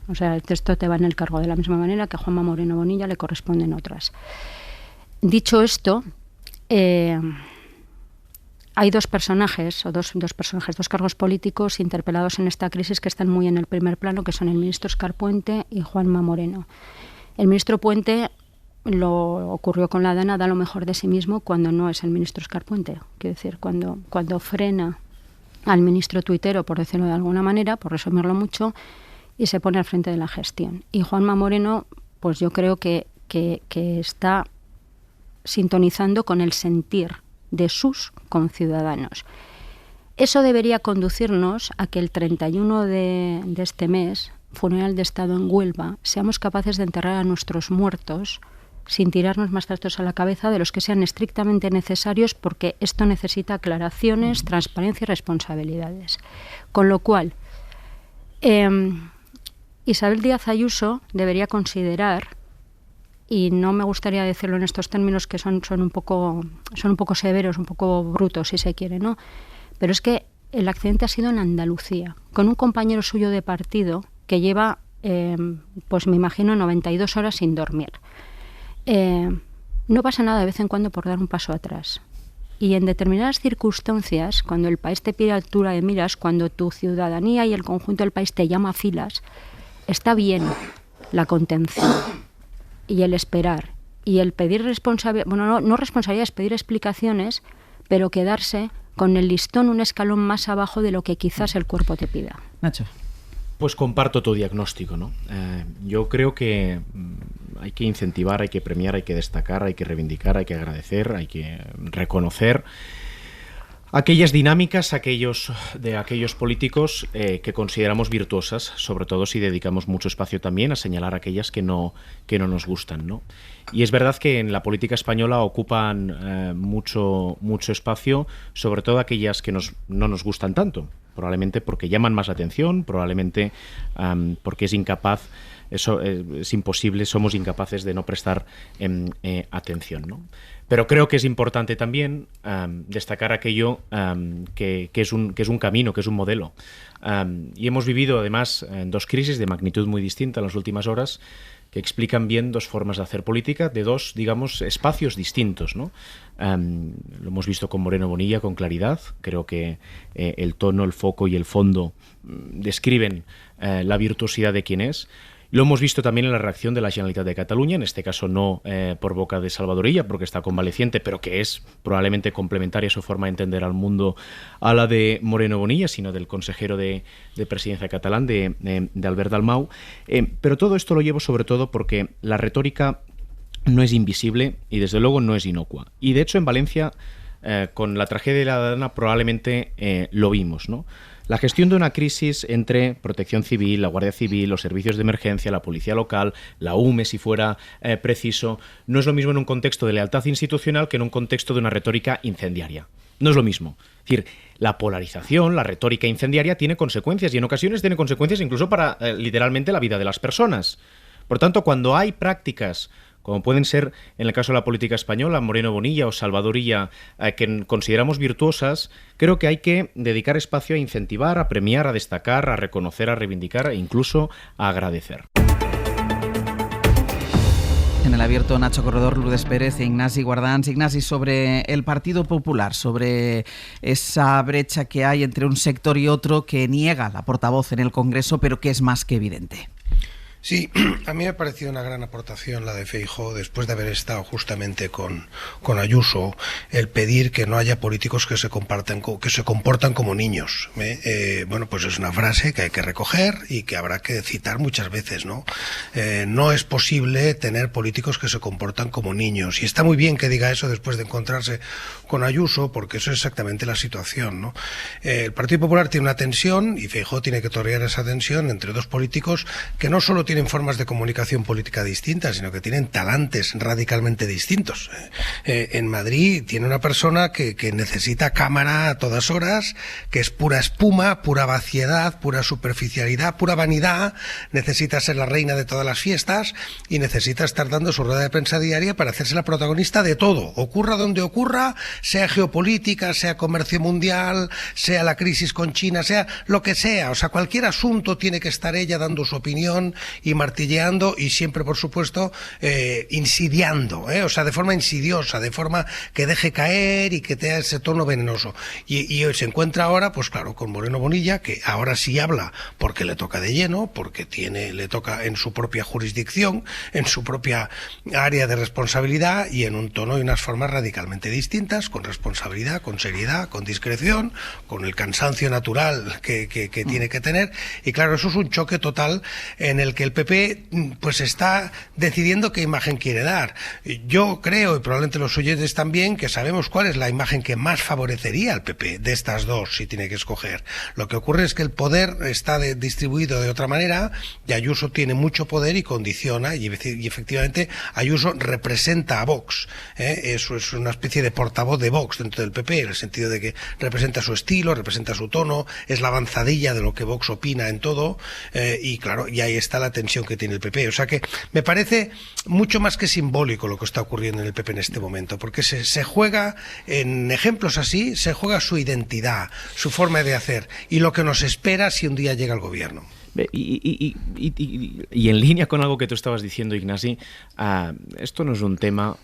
O sea, esto te va en el cargo de la misma manera que a Juanma Moreno Bonilla le corresponden otras. Dicho esto, hay dos cargos políticos interpelados en esta crisis que están muy en el primer plano, que son el ministro Óscar Puente y Juanma Moreno. El ministro Puente, lo ocurrió con la Dana, da lo mejor de sí mismo cuando no es el ministro Óscar Puente. Quiero decir, cuando frena al ministro tuitero, por decirlo de alguna manera, por resumirlo mucho, y se pone al frente de la gestión. Y Juanma Moreno, pues yo creo que está sintonizando con el sentir de sus conciudadanos. Eso debería conducirnos a que el 31 de este mes, funeral de Estado en Huelva, seamos capaces de enterrar a nuestros muertos sin tirarnos más trastos a la cabeza de los que sean estrictamente necesarios, porque esto necesita aclaraciones, transparencia y responsabilidades. Con lo cual, Isabel Díaz Ayuso debería considerar, y no me gustaría decirlo en estos términos que son un poco severos, un poco brutos si se quiere, ¿no? Pero es que el accidente ha sido en Andalucía, con un compañero suyo de partido que lleva, pues me imagino, 92 horas sin dormir. No pasa nada de vez en cuando por dar un paso atrás. Y en determinadas circunstancias, cuando el país te pide altura de miras, cuando tu ciudadanía y el conjunto del país te llama a filas, está bien la contención y el esperar y el pedir responsabilidades, bueno, no responsabilidades, pedir explicaciones, pero quedarse con el listón un escalón más abajo de lo que quizás el cuerpo te pida. Nacho. Pues comparto tu diagnóstico, ¿no? Yo creo que hay que incentivar, hay que premiar, hay que destacar, hay que reivindicar, hay que agradecer, hay que reconocer aquellas dinámicas, de aquellos políticos que consideramos virtuosas, sobre todo si dedicamos mucho espacio también a señalar aquellas que no nos gustan, ¿no? Y es verdad que en la política española ocupan mucho espacio, sobre todo aquellas que no nos gustan tanto, probablemente porque llaman más la atención, probablemente porque es imposible, somos incapaces de no prestar atención, ¿no? Pero creo que es importante también destacar aquello que es un camino, que es un modelo. Y hemos vivido además dos crisis de magnitud muy distinta en las últimas horas, que explican bien dos formas de hacer política, de dos, digamos, espacios distintos, ¿no? Lo hemos visto con Moreno Bonilla con claridad. Creo que el tono, el foco y el fondo describen la virtuosidad de quien es. Lo hemos visto también en la reacción de la Generalitat de Cataluña, en este caso no por boca de Salvador Illa, porque está convaleciente, pero que es probablemente complementaria su forma de entender al mundo a la de Moreno Bonilla, sino del consejero de presidencia catalán, de Albert Dalmau. Pero todo esto lo llevo sobre todo porque la retórica no es invisible y desde luego no es inocua. Y de hecho en Valencia, con la tragedia de la Dana, probablemente lo vimos, ¿no? La gestión de una crisis entre Protección Civil, la Guardia Civil, los servicios de emergencia, la policía local, la UME si fuera preciso, no es lo mismo en un contexto de lealtad institucional que en un contexto de una retórica incendiaria. No es lo mismo. Es decir, la polarización, la retórica incendiaria tiene consecuencias y en ocasiones tiene consecuencias incluso para literalmente la vida de las personas. Por tanto, cuando hay prácticas como pueden ser, en el caso de la política española, Moreno Bonilla o Salvador Illa, que consideramos virtuosas, creo que hay que dedicar espacio a incentivar, a premiar, a destacar, a reconocer, a reivindicar e incluso a agradecer. En el abierto, Nacho Corredor, Lourdes Pérez e Ignasi Guardans. Ignasi, sobre el Partido Popular, sobre esa brecha que hay entre un sector y otro que niega la portavoz en el Congreso, pero que es más que evidente. Sí, a mí me ha parecido una gran aportación la de Feijóo, después de haber estado justamente con Ayuso, el pedir que no haya políticos que se comportan como niños. Bueno, pues es una frase que hay que recoger y que habrá que citar muchas veces, ¿no? No es posible tener políticos que se comportan como niños. Y está muy bien que diga eso después de encontrarse con Ayuso, porque eso es exactamente la situación, ¿no? El Partido Popular tiene una tensión y Feijóo tiene que torear esa tensión entre dos políticos que no solo tienen formas de comunicación política distintas, sino que tienen talantes radicalmente distintos. En Madrid tiene una persona que necesita cámara a todas horas, que es pura espuma, pura vaciedad, pura superficialidad, pura vanidad, necesita ser la reina de todas las fiestas y necesita estar dando su rueda de prensa diaria para hacerse la protagonista de todo, ocurra donde ocurra, sea geopolítica, sea comercio mundial, sea la crisis con China, sea lo que sea, o sea, cualquier asunto tiene que estar ella dando su opinión y martilleando y siempre, por supuesto, insidiando, o sea, de forma insidiosa, de forma que deje caer y que tenga ese tono venenoso. Y se encuentra ahora, pues claro, con Moreno Bonilla, que ahora sí habla porque le toca de lleno, porque le toca en su propia jurisdicción, en su propia área de responsabilidad y en un tono y unas formas radicalmente distintas, con responsabilidad, con seriedad, con discreción, con el cansancio natural que tiene que tener. Y claro, eso es un choque total en el que el PP pues está decidiendo qué imagen quiere dar. Yo creo, y probablemente los oyentes también, que sabemos cuál es la imagen que más favorecería al PP de estas dos, si tiene que escoger. Lo que ocurre es que el poder está distribuido de otra manera y Ayuso tiene mucho poder y condiciona, y efectivamente Ayuso representa a Vox. Eso es una especie de portavoz de Vox dentro del PP, en el sentido de que representa su estilo, representa su tono, es la avanzadilla de lo que Vox opina en todo, y claro, y ahí está la tensión que tiene el PP. O sea que me parece mucho más que simbólico lo que está ocurriendo en el PP en este momento, porque se juega, en ejemplos así, se juega su identidad, su forma de hacer y lo que nos espera si un día llega al gobierno. Y en línea con algo que tú estabas diciendo, Ignasi, esto no es un tema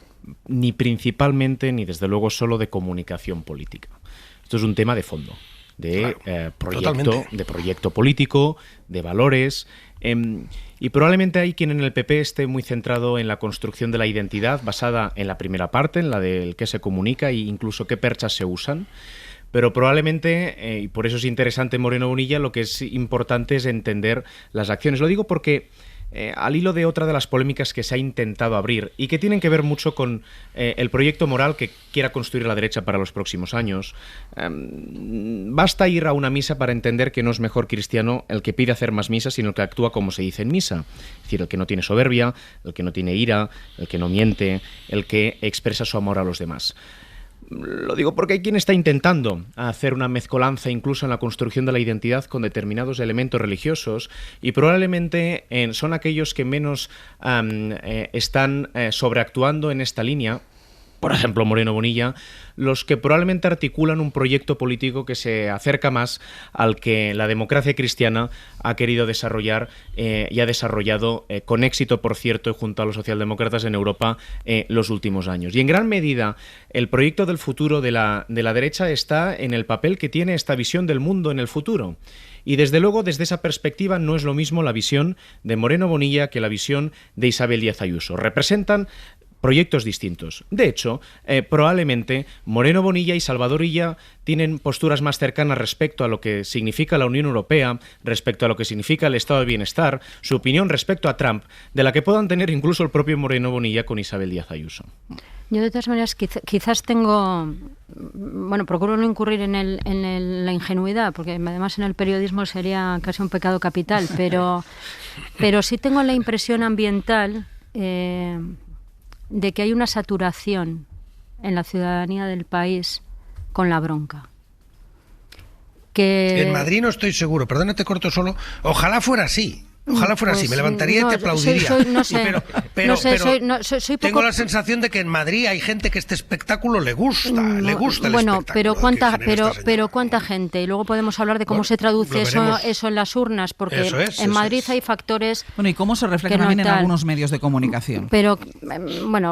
ni principalmente ni desde luego solo de comunicación política. Esto es un tema de fondo, de proyecto político, de valores. Y probablemente hay quien en el PP esté muy centrado en la construcción de la identidad basada en la primera parte, en la del qué se comunica e incluso qué perchas se usan. Pero probablemente, y por eso es interesante Moreno Bonilla, lo que es importante es entender las acciones. Lo digo porque al hilo de otra de las polémicas que se ha intentado abrir y que tienen que ver mucho con el proyecto moral que quiera construir la derecha para los próximos años. Basta ir a una misa para entender que no es mejor cristiano el que pide hacer más misas, sino el que actúa como se dice en misa. Es decir, el que no tiene soberbia, el que no tiene ira, el que no miente, el que expresa su amor a los demás. Lo digo porque hay quien está intentando hacer una mezcolanza incluso en la construcción de la identidad con determinados elementos religiosos y probablemente son aquellos que menos están sobreactuando en esta línea. Por ejemplo, Moreno Bonilla, los que probablemente articulan un proyecto político que se acerca más al que la democracia cristiana ha querido desarrollar y ha desarrollado con éxito, por cierto, junto a los socialdemócratas en Europa los últimos años. Y en gran medida, el proyecto del futuro de la derecha está en el papel que tiene esta visión del mundo en el futuro. Y desde luego, desde esa perspectiva, no es lo mismo la visión de Moreno Bonilla que la visión de Isabel Díaz Ayuso. Representan proyectos distintos. De hecho, probablemente Moreno Bonilla y Salvador Illa tienen posturas más cercanas respecto a lo que significa la Unión Europea, respecto a lo que significa el Estado de Bienestar, su opinión respecto a Trump, de la que puedan tener incluso el propio Moreno Bonilla con Isabel Díaz Ayuso. Yo de todas maneras quizás tengo, procuro no incurrir en la ingenuidad, porque además en el periodismo sería casi un pecado capital, pero sí tengo la impresión ambiental de que hay una saturación en la ciudadanía del país con la bronca. En Madrid no estoy seguro, perdona, te corto solo, ojalá fuera así. Ojalá fuera así, me levantaría y te aplaudiría. Pero tengo la sensación de que en Madrid hay gente que este espectáculo le gusta el espectáculo. Pero cuánta gente. Y luego podemos hablar de cómo se traduce eso en las urnas, porque en Madrid hay factores. ¿Y cómo se refleja también en algunos medios de comunicación? Pero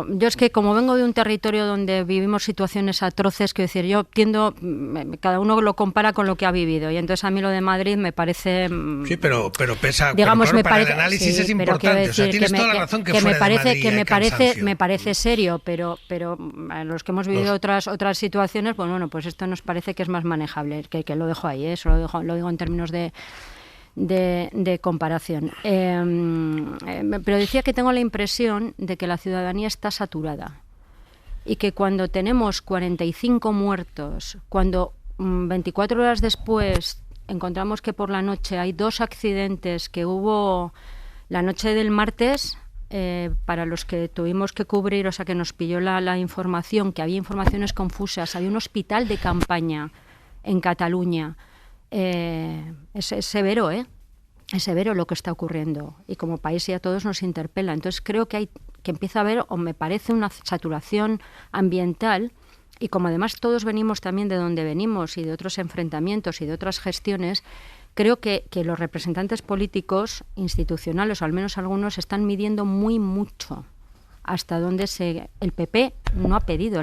yo es que como vengo de un territorio donde vivimos situaciones atroces, quiero decir, yo tiendo, cada uno lo compara con lo que ha vivido, y entonces a mí lo de Madrid me parece. Sí, pero pesa. Digamos vamos, claro, me parece, el análisis sí, es importante. O sea, tienes toda la razón que fuera de Madrid me parece serio, pero a los que hemos vivido otras situaciones, pues bueno, pues esto nos parece que es más manejable, que lo dejo ahí, eso lo digo en términos de comparación. Pero decía que tengo la impresión de que la ciudadanía está saturada y que cuando tenemos 45 muertos, cuando 24 horas después encontramos que por la noche hay 2 accidentes que hubo la noche del martes, para los que tuvimos que cubrir, o sea, que nos pilló la información, que había informaciones confusas, había un hospital de campaña en Cataluña. Es severo, es severo lo que está ocurriendo, y como país y a todos nos interpela. Entonces creo que empieza a haber, o me parece, una saturación ambiental, y como además todos venimos también de donde venimos y de otros enfrentamientos y de otras gestiones, creo que los representantes políticos, institucionales, o al menos algunos, están midiendo mucho hasta dónde el PP no ha pedido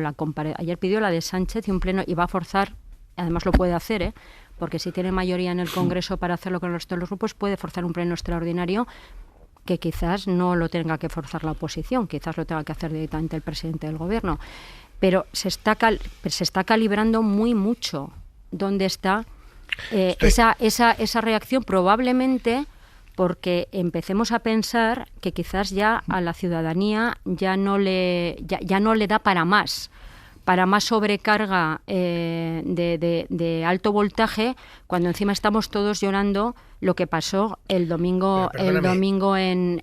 ayer pidió la de Sánchez y un pleno, y va a forzar, además lo puede hacer, porque si tiene mayoría en el Congreso para hacerlo con el resto de los grupos, puede forzar un pleno extraordinario que quizás no lo tenga que forzar la oposición, quizás lo tenga que hacer directamente el presidente del Gobierno. Pero se está calibrando mucho dónde está esa reacción, probablemente porque empecemos a pensar que quizás ya a la ciudadanía ya no le da para más sobrecarga de alto voltaje, cuando encima estamos todos llorando lo que pasó el domingo en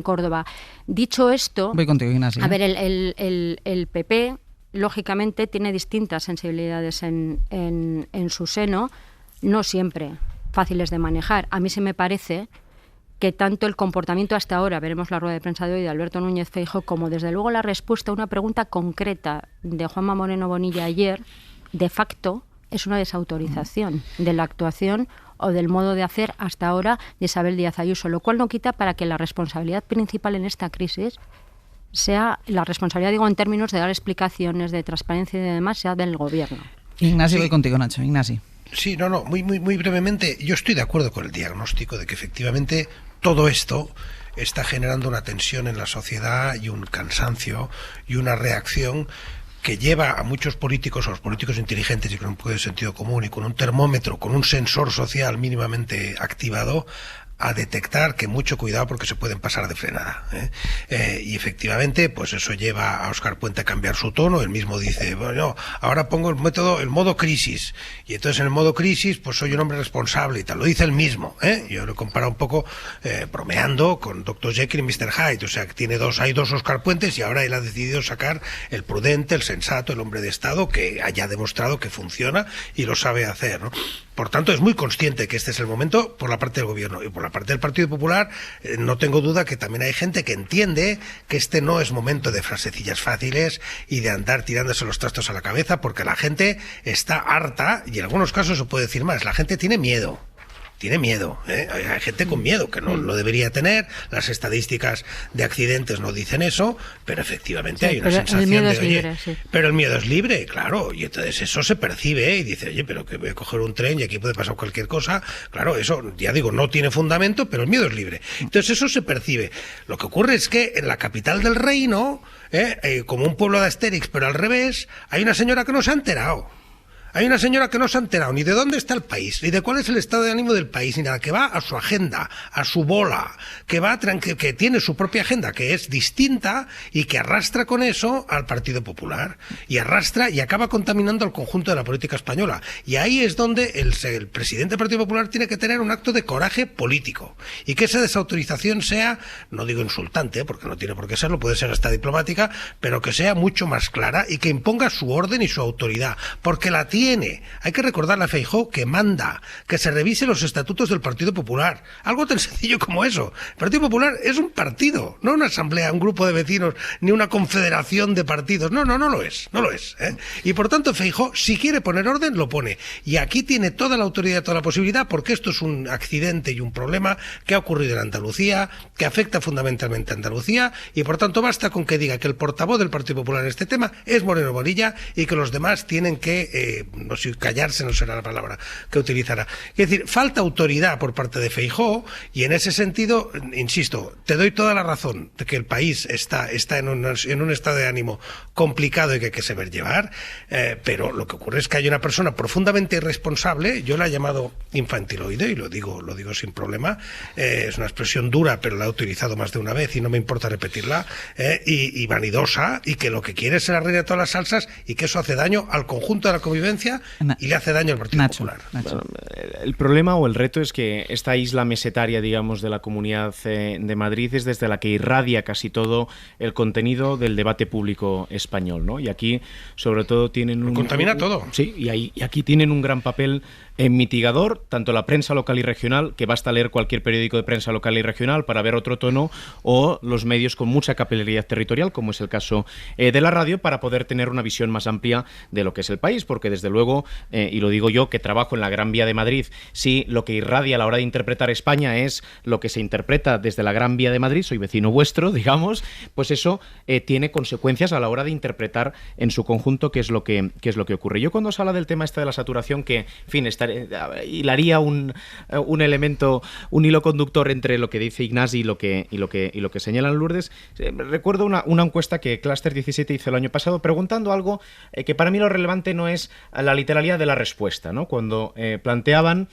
Córdoba. Dicho esto, voy contigo, Ignacio. A ver, el PP lógicamente tiene distintas sensibilidades en su seno, no siempre fáciles de manejar. A mí se me parece que tanto el comportamiento hasta ahora, veremos la rueda de prensa de hoy de Alberto Núñez Feijóo, como desde luego la respuesta a una pregunta concreta de Juanma Moreno Bonilla ayer, de facto es una desautorización de la actuación o del modo de hacer hasta ahora de Isabel Díaz Ayuso, lo cual no quita para que la responsabilidad principal en esta crisis sea, la responsabilidad, digo, en términos de dar explicaciones, de transparencia y demás, sea del Gobierno. Ignacio, voy contigo, Nacho. Ignacio. Sí, muy brevemente, yo estoy de acuerdo con el diagnóstico de que efectivamente todo esto está generando una tensión en la sociedad y un cansancio y una reacción que lleva a muchos políticos, a los políticos inteligentes y con un poco de sentido común y con un termómetro, con un sensor social mínimamente activado, a detectar que mucho cuidado porque se pueden pasar de frenada, y efectivamente pues eso lleva a Óscar Puente a cambiar su tono. Él mismo dice, bueno, ahora pongo el modo crisis, y entonces en el modo crisis pues soy un hombre responsable y tal, lo dice él mismo, yo lo he comparado un poco bromeando con Dr. Jekyll y Mr. Hyde, o sea que hay dos Óscar Puentes, y ahora él ha decidido sacar el prudente, el sensato, el hombre de Estado, que haya demostrado que funciona y lo sabe hacer, ¿no? Por tanto, es muy consciente que este es el momento por la parte del Gobierno, y por la parte del Partido Popular no tengo duda que también hay gente que entiende que este no es momento de frasecillas fáciles y de andar tirándose los trastos a la cabeza, porque la gente está harta, y en algunos casos se puede decir más, la gente tiene miedo. Hay gente con miedo que no lo debería tener. Las estadísticas de accidentes no dicen eso, pero efectivamente hay una sensación de libre, pero el miedo es libre, claro, y entonces eso se percibe, y dice, oye, pero que voy a coger un tren y aquí puede pasar cualquier cosa. Claro, eso, ya digo, no tiene fundamento, pero el miedo es libre. Entonces eso se percibe. Lo que ocurre es que en la capital del reino, como un pueblo de Asterix, pero al revés, hay una señora que no se ha enterado. Hay una señora que no se ha enterado ni de dónde está el país, ni de cuál es el estado de ánimo del país, ni nada, que va a su agenda, a su bola, que tiene su propia agenda, que es distinta, y que arrastra con eso al Partido Popular, y arrastra y acaba contaminando al conjunto de la política española. Y ahí es donde el presidente del Partido Popular tiene que tener un acto de coraje político, y que esa desautorización sea, no digo insultante, porque no tiene por qué serlo, puede ser hasta diplomática, pero que sea mucho más clara y que imponga su orden y su autoridad, porque la tiene. Hay que recordarle a Feijóo que manda, que se revise los estatutos del Partido Popular. Algo tan sencillo como eso. El Partido Popular es un partido, no una asamblea, un grupo de vecinos, ni una confederación de partidos. No lo es. Y por tanto Feijóo, si quiere poner orden, lo pone. Y aquí tiene toda la autoridad, toda la posibilidad, porque esto es un accidente y un problema que ha ocurrido en Andalucía, que afecta fundamentalmente a Andalucía, y por tanto basta con que diga que el portavoz del Partido Popular en este tema es Moreno Bonilla, y que los demás tienen que no sé, callarse no será la palabra que utilizará. Es decir, falta autoridad por parte de Feijóo, y en ese sentido, insisto, te doy toda la razón de que el país está en un estado de ánimo complicado y que hay que saber llevar, pero lo que ocurre es que hay una persona profundamente irresponsable, yo la he llamado infantiloide, y lo digo sin problema, es una expresión dura, pero la he utilizado más de una vez y no me importa repetirla, y vanidosa, y que lo que quiere es ser la reina de todas las salsas, y que eso hace daño al conjunto de la convivencia y le hace daño al Partido Popular. Bueno, el problema o el reto es que esta isla mesetaria, digamos, de la Comunidad de Madrid es desde la que irradia casi todo el contenido del debate público español, ¿no? Y aquí, sobre todo, tienen contamina todo. Sí, y aquí tienen un gran papel mitigador, tanto la prensa local y regional, que basta leer cualquier periódico de prensa local y regional para ver otro tono, o los medios con mucha capilaridad territorial, como es el caso de la radio, para poder tener una visión más amplia de lo que es el país, porque desde luego, y lo digo yo que trabajo en la Gran Vía de Madrid, si lo que irradia a la hora de interpretar España es lo que se interpreta desde la Gran Vía de Madrid, soy vecino vuestro, digamos, pues eso tiene consecuencias a la hora de interpretar en su conjunto qué es lo que ocurre. Yo cuando se habla del tema de la saturación, que, en fin, hilaría un elemento, un hilo conductor entre lo que dice Ignasi y lo que señalan Lourdes. Recuerdo una encuesta que Cluster 17 hizo el año pasado preguntando algo que para mí lo relevante no es la literalidad de la respuesta, ¿no? Cuando planteaban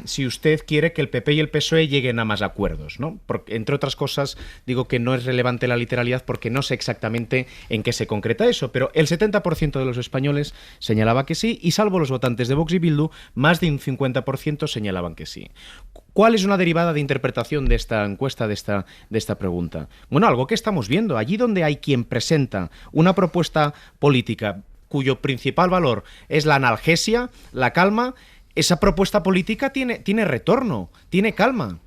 si usted quiere que el PP y el PSOE lleguen a más acuerdos, ¿no? Porque, entre otras cosas, digo que no es relevante la literalidad porque no sé exactamente en qué se concreta eso, pero el 70% de los españoles señalaba que sí, y salvo los votantes de Vox y Bildu, más de un 50% señalaban que sí. ¿Cuál es una derivada de interpretación de esta encuesta, de esta pregunta? Bueno, algo que estamos viendo. Allí donde hay quien presenta una propuesta política cuyo principal valor es la analgesia, la calma, esa propuesta política tiene retorno, tiene calma.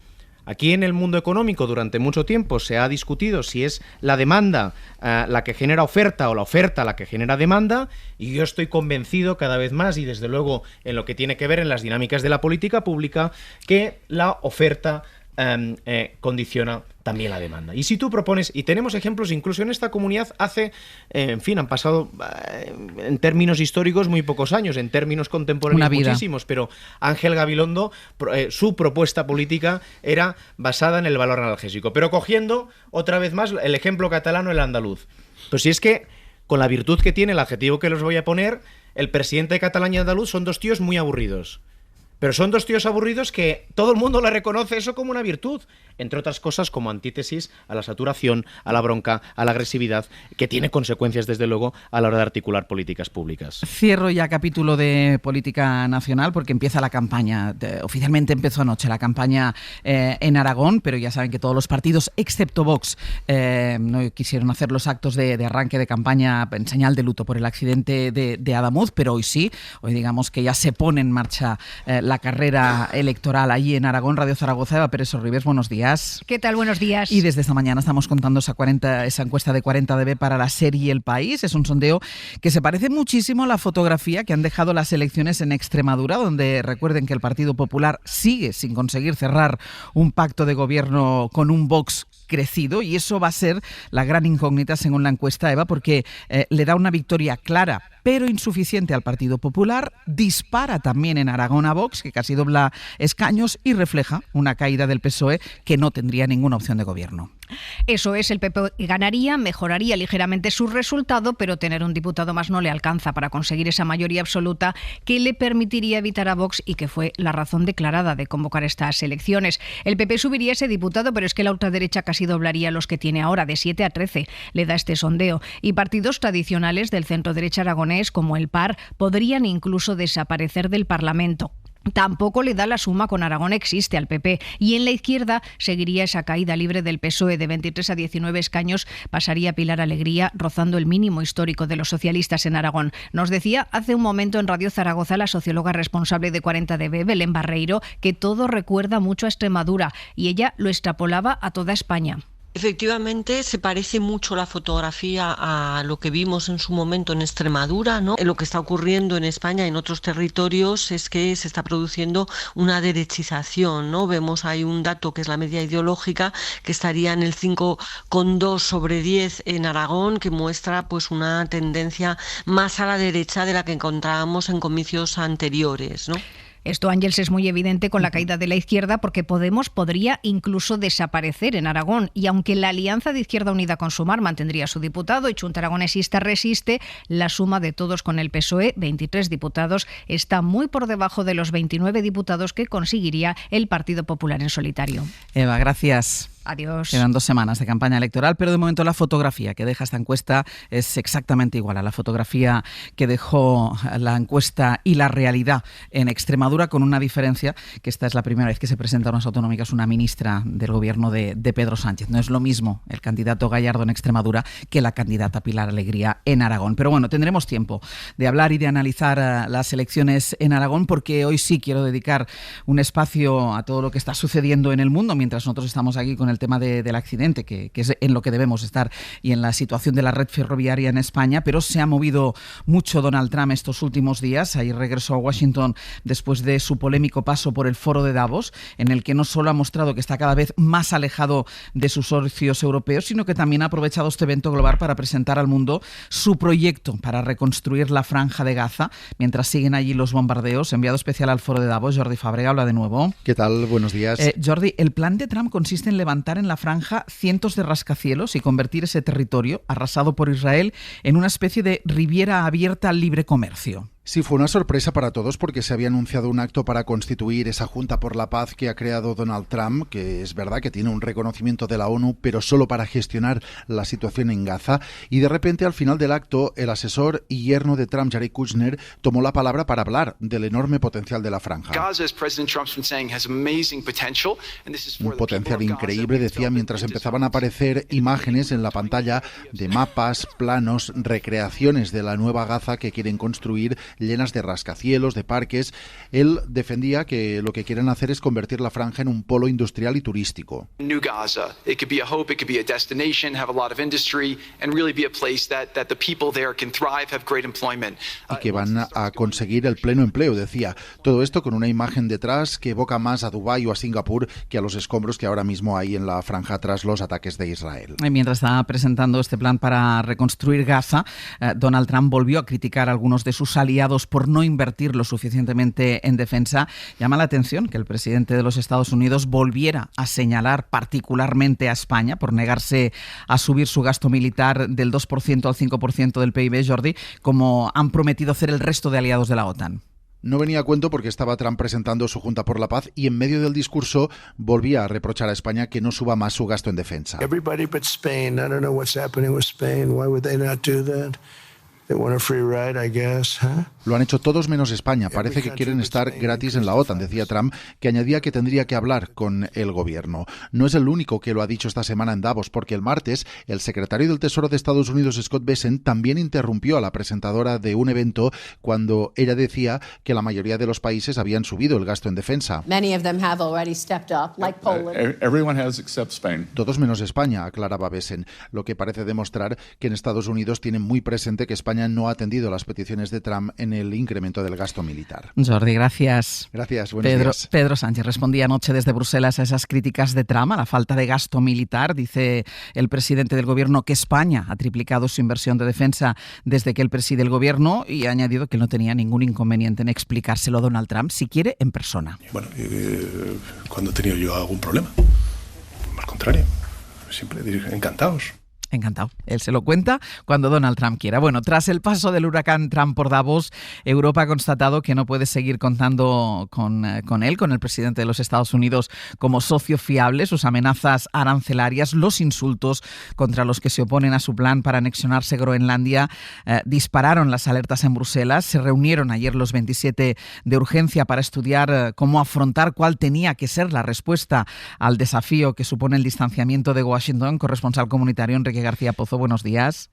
Aquí en el mundo económico durante mucho tiempo se ha discutido si es la demanda la que genera oferta o la oferta la que genera demanda, y yo estoy convencido cada vez más, y desde luego en lo que tiene que ver en las dinámicas de la política pública, que la oferta condiciona también la demanda. Y si tú propones, y tenemos ejemplos incluso en esta comunidad han pasado en términos históricos muy pocos años, en términos contemporáneos muchísimos, pero Ángel Gabilondo, su propuesta política era basada en el valor analgésico, pero cogiendo otra vez más el ejemplo catalano, el andaluz. Pues si es que, con la virtud que tiene el adjetivo que los voy a poner, el presidente de Cataluña y andaluz son dos tíos muy aburridos. Pero son dos tíos aburridos que todo el mundo le reconoce eso como una virtud, entre otras cosas como antítesis a la saturación, a la bronca, a la agresividad, que tiene consecuencias desde luego a la hora de articular políticas públicas. Cierro ya capítulo de política nacional porque empieza la campaña, oficialmente empezó anoche la campaña en Aragón, pero ya saben que todos los partidos, excepto Vox, no quisieron hacer los actos de arranque de campaña en señal de luto por el accidente de Adamuz, pero hoy sí, hoy digamos que ya se pone en marcha la carrera electoral allí en Aragón. Radio Zaragoza, Eva Pérez Sorribes, buenos días. ¿Qué tal? Buenos días. Y desde esta mañana estamos contando esa encuesta de 40DB para la serie El País. Es un sondeo que se parece muchísimo a la fotografía que han dejado las elecciones en Extremadura, donde recuerden que el Partido Popular sigue sin conseguir cerrar un pacto de gobierno con un Vox crecido, y eso va a ser la gran incógnita según la encuesta, Eva, porque le da una victoria clara pero insuficiente al Partido Popular, dispara también en Aragón a Vox, que casi dobla escaños, y refleja una caída del PSOE que no tendría ninguna opción de gobierno. Eso es, el PP ganaría, mejoraría ligeramente su resultado, pero tener un diputado más no le alcanza para conseguir esa mayoría absoluta que le permitiría evitar a Vox, y que fue la razón declarada de convocar estas elecciones. El PP subiría ese diputado, pero es que la ultraderecha casi doblaría los que tiene ahora, de 7 a 13, le da este sondeo. Y partidos tradicionales del centro-derecha aragonés, como el PAR, podrían incluso desaparecer del Parlamento. Tampoco le da la suma con Aragón existe al PP, y en la izquierda seguiría esa caída libre del PSOE de 23 a 19 escaños, pasaría Pilar Alegría rozando el mínimo histórico de los socialistas en Aragón. Nos decía hace un momento en Radio Zaragoza la socióloga responsable de 40DB, Belén Barreiro, que todo recuerda mucho a Extremadura, y ella lo extrapolaba a toda España. Efectivamente, se parece mucho la fotografía a lo que vimos en su momento en Extremadura, ¿no? Lo que está ocurriendo en España y en otros territorios es que se está produciendo una derechización, ¿no? Vemos ahí un dato que es la media ideológica, que estaría en el 5,2 sobre 10 en Aragón, que muestra pues una tendencia más a la derecha de la que encontrábamos en comicios anteriores, ¿no? Esto, Ángels, es muy evidente con la caída de la izquierda, porque Podemos podría incluso desaparecer en Aragón. Y aunque la alianza de Izquierda Unida con Sumar mantendría su diputado y Junta Aragonesista resiste, la suma de todos con el PSOE, 23 diputados, está muy por debajo de los 29 diputados que conseguiría el Partido Popular en solitario. Eva, gracias. Adiós. Quedan 2 semanas de campaña electoral, pero de momento la fotografía que deja esta encuesta es exactamente igual a la fotografía que dejó la encuesta y la realidad en Extremadura, con una diferencia, que esta es la primera vez que se presenta a unas autonómicas una ministra del gobierno de Pedro Sánchez. No es lo mismo el candidato Gallardo en Extremadura que la candidata Pilar Alegría en Aragón. Pero bueno, tendremos tiempo de hablar y de analizar las elecciones en Aragón, porque hoy sí quiero dedicar un espacio a todo lo que está sucediendo en el mundo, mientras nosotros estamos aquí con el tema del accidente, que es en lo que debemos estar, y en la situación de la red ferroviaria en España. Pero se ha movido mucho Donald Trump estos últimos días. Ayer regresó a Washington después de su polémico paso por el foro de Davos, en el que no solo ha mostrado que está cada vez más alejado de sus socios europeos, sino que también ha aprovechado este evento global para presentar al mundo su proyecto para reconstruir la franja de Gaza, mientras siguen allí los bombardeos. Enviado especial al foro de Davos, Jordi Fàbrega, habla de nuevo. ¿Qué tal? Buenos días. Jordi, el plan de Trump consiste en levantar en la franja cientos de rascacielos y convertir ese territorio arrasado por Israel en una especie de riviera abierta al libre comercio. Sí, fue una sorpresa para todos porque se había anunciado un acto para constituir esa Junta por la Paz que ha creado Donald Trump, que es verdad que tiene un reconocimiento de la ONU, pero solo para gestionar la situación en Gaza. Y de repente, al final del acto, el asesor y yerno de Trump, Jared Kushner, tomó la palabra para hablar del enorme potencial de la franja. Un potencial increíble, decía, mientras empezaban a aparecer imágenes en la pantalla de mapas, planos, recreaciones de la nueva Gaza que quieren construir, llenas de rascacielos, de parques. Él defendía que lo que quieren hacer es convertir la franja en un polo industrial y turístico. New Gaza, it could be a hope, it could be a destination, have a lot of industry and really be a place that the people there can thrive, have great employment. Y que van a conseguir el pleno empleo, decía. Todo esto con una imagen detrás que evoca más a Dubái o a Singapur que a los escombros que ahora mismo hay en la franja tras los ataques de Israel. Y mientras estaba presentando este plan para reconstruir Gaza, Donald Trump volvió a criticar a algunos de sus aliados por no invertir lo suficientemente en defensa. Llama la atención que el presidente de los Estados Unidos volviera a señalar particularmente a España por negarse a subir su gasto militar del 2% al 5% del PIB, Jordi, como han prometido hacer el resto de aliados de la OTAN. No venía a cuento porque estaba Trump presentando su Junta por la Paz y en medio del discurso volvía a reprochar a España que no suba más su gasto en defensa. Everybody but Spain. I don't know what's happening with Spain. Why would they not do that? They want a free ride, I guess, huh? Lo han hecho todos menos España. Parece que quieren estar gratis en la OTAN, decía Trump, que añadía que tendría que hablar con el gobierno. No es el único que lo ha dicho esta semana en Davos, porque el martes el secretario del Tesoro de Estados Unidos, Scott Bessent, también interrumpió a la presentadora de un evento cuando ella decía que la mayoría de los países habían subido el gasto en defensa. Many of them have already stepped up, like Poland. Everyone has except Spain. Todos menos España, aclaraba Bessent, lo que parece demostrar que en Estados Unidos tienen muy presente que España no ha atendido las peticiones de Trump en el incremento del gasto militar. Jordi, gracias. Gracias, buenos días. Pedro Sánchez respondía anoche desde Bruselas a esas críticas de Trump, a la falta de gasto militar. Dice el presidente del gobierno que España ha triplicado su inversión de defensa desde que él preside el gobierno, y ha añadido que no tenía ningún inconveniente en explicárselo a Donald Trump, si quiere, en persona. Bueno, ¿cuándo he tenido yo algún problema? Al contrario, siempre encantados. Encantado. Él se lo cuenta cuando Donald Trump quiera. Bueno, tras el paso del huracán Trump por Davos, Europa ha constatado que no puede seguir contando con él, con el presidente de los Estados Unidos, como socio fiable. Sus amenazas arancelarias, los insultos contra los que se oponen a su plan para anexionarse Groenlandia, dispararon las alertas en Bruselas. Se reunieron ayer los 27 de urgencia para estudiar cómo afrontar cuál tenía que ser la respuesta al desafío que supone el distanciamiento de Washington. Corresponsal comunitario Enrique García Pozo, buenos días.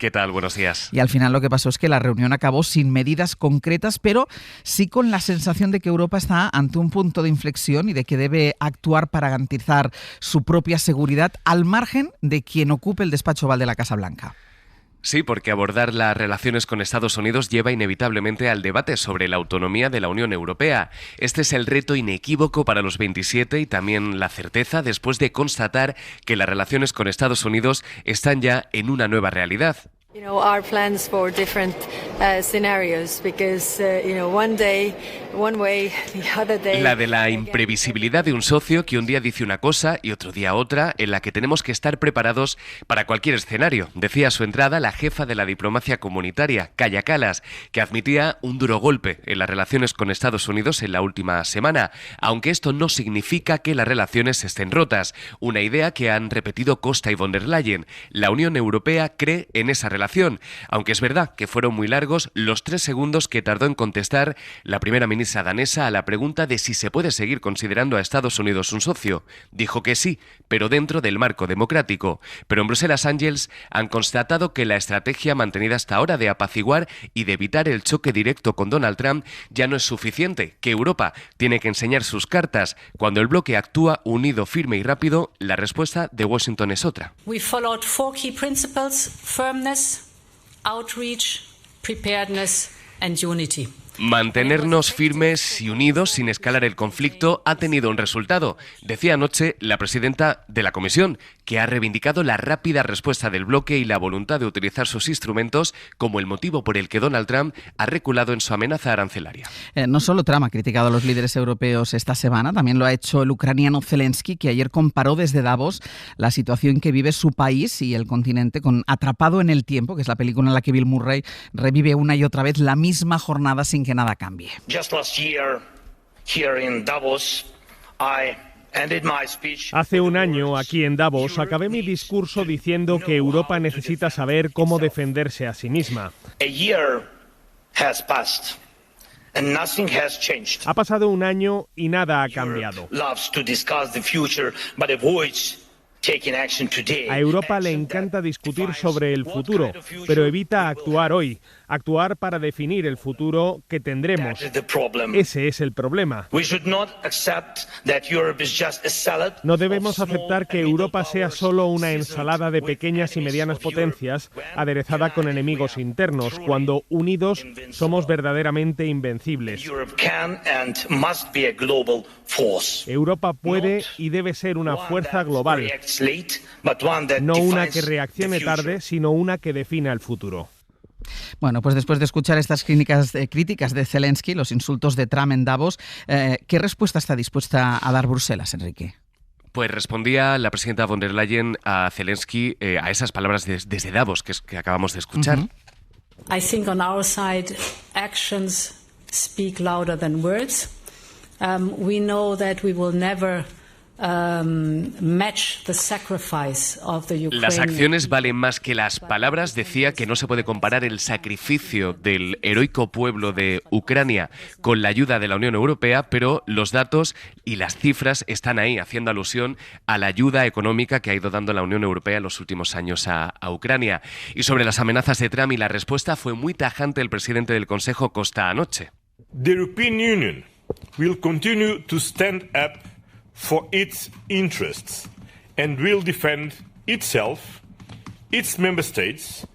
¿Qué tal? Buenos días. Y al final lo que pasó es que la reunión acabó sin medidas concretas, pero sí con la sensación de que Europa está ante un punto de inflexión y de que debe actuar para garantizar su propia seguridad al margen de quien ocupe el despacho oval de la Casa Blanca. Sí, porque abordar las relaciones con Estados Unidos lleva inevitablemente al debate sobre la autonomía de la Unión Europea. Este es el reto inequívoco para los 27 y también la certeza después de constatar que las relaciones con Estados Unidos están ya en una nueva realidad. Our plans for different scenarios because one day one way, the other day. La de la imprevisibilidad de un socio que un día dice una cosa y otro día otra, en la que tenemos que estar preparados para cualquier escenario, decía a su entrada la jefa de la diplomacia comunitaria, Kaja Kallas, que admitía un duro golpe en las relaciones con Estados Unidos en la última semana, aunque esto no significa que las relaciones estén rotas, una idea que han repetido Costa y von der Leyen. La Unión Europea cree en esa relación, aunque es verdad que fueron muy largos los 3 segundos que tardó en contestar la primera ministra danesa a la pregunta de si se puede seguir considerando a Estados Unidos un socio. Dijo que sí, pero dentro del marco democrático. Pero en Bruselas Ángels han constatado que la estrategia mantenida hasta ahora de apaciguar y de evitar el choque directo con Donald Trump ya no es suficiente, que Europa tiene que enseñar sus cartas. Cuando el bloque actúa unido, firme y rápido, la respuesta de Washington es otra. We followed 4 key principles: firmness, outreach, preparedness and unity. Mantenernos firmes y unidos sin escalar el conflicto ha tenido un resultado, decía anoche la presidenta de la Comisión, que ha reivindicado la rápida respuesta del bloque y la voluntad de utilizar sus instrumentos como el motivo por el que Donald Trump ha reculado en su amenaza arancelaria. No solo Trump ha criticado a los líderes europeos esta semana, también lo ha hecho el ucraniano Zelensky, que ayer comparó desde Davos la situación que vive su país y el continente con Atrapado en el tiempo, que es la película en la que Bill Murray revive una y otra vez la misma jornada sin que nada cambie. Hace un año, aquí en Davos, acabé mi discurso diciendo que Europa necesita saber cómo defenderse a sí misma. Ha pasado un año y nada ha cambiado. A Europa le encanta discutir sobre el futuro, pero evita actuar hoy, actuar para definir el futuro que tendremos. Ese es el problema. No debemos aceptar que Europa sea solo una ensalada de pequeñas y medianas potencias aderezada con enemigos internos, cuando unidos somos verdaderamente invencibles. Europa puede y debe ser una fuerza global. No una que reaccione tarde, sino una que defina el futuro. Bueno, pues después de escuchar estas críticas de Zelensky, los insultos de Trump en Davos, ¿qué respuesta está dispuesta a dar Bruselas, Enrique? Pues respondía la presidenta von der Leyen a Zelensky a esas palabras desde Davos que acabamos de escuchar. I think on our side actions speak louder than words. We know that we will never match the sacrifice of the Ukrainian. Las acciones valen más que las palabras. Decía que no se puede comparar el sacrificio del heroico pueblo de Ucrania con la ayuda de la Unión Europea, pero los datos y las cifras están ahí, haciendo alusión a la ayuda económica que ha ido dando la Unión Europea en los últimos años a Ucrania. Y sobre las amenazas de Trump y la respuesta, fue muy tajante el presidente del Consejo, Costa, anoche. The European Union will continue to stand up for its interests and will defend itself, its member states.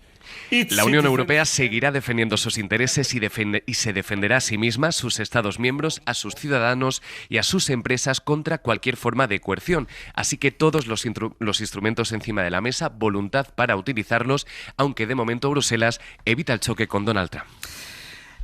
La Unión Europea seguirá defendiendo sus intereses y se defenderá a sí misma, sus Estados miembros, a sus ciudadanos y a sus empresas contra cualquier forma de coerción. Así que todos los instrumentos encima de la mesa, voluntad para utilizarlos, aunque de momento Bruselas evita el choque con Donald Trump.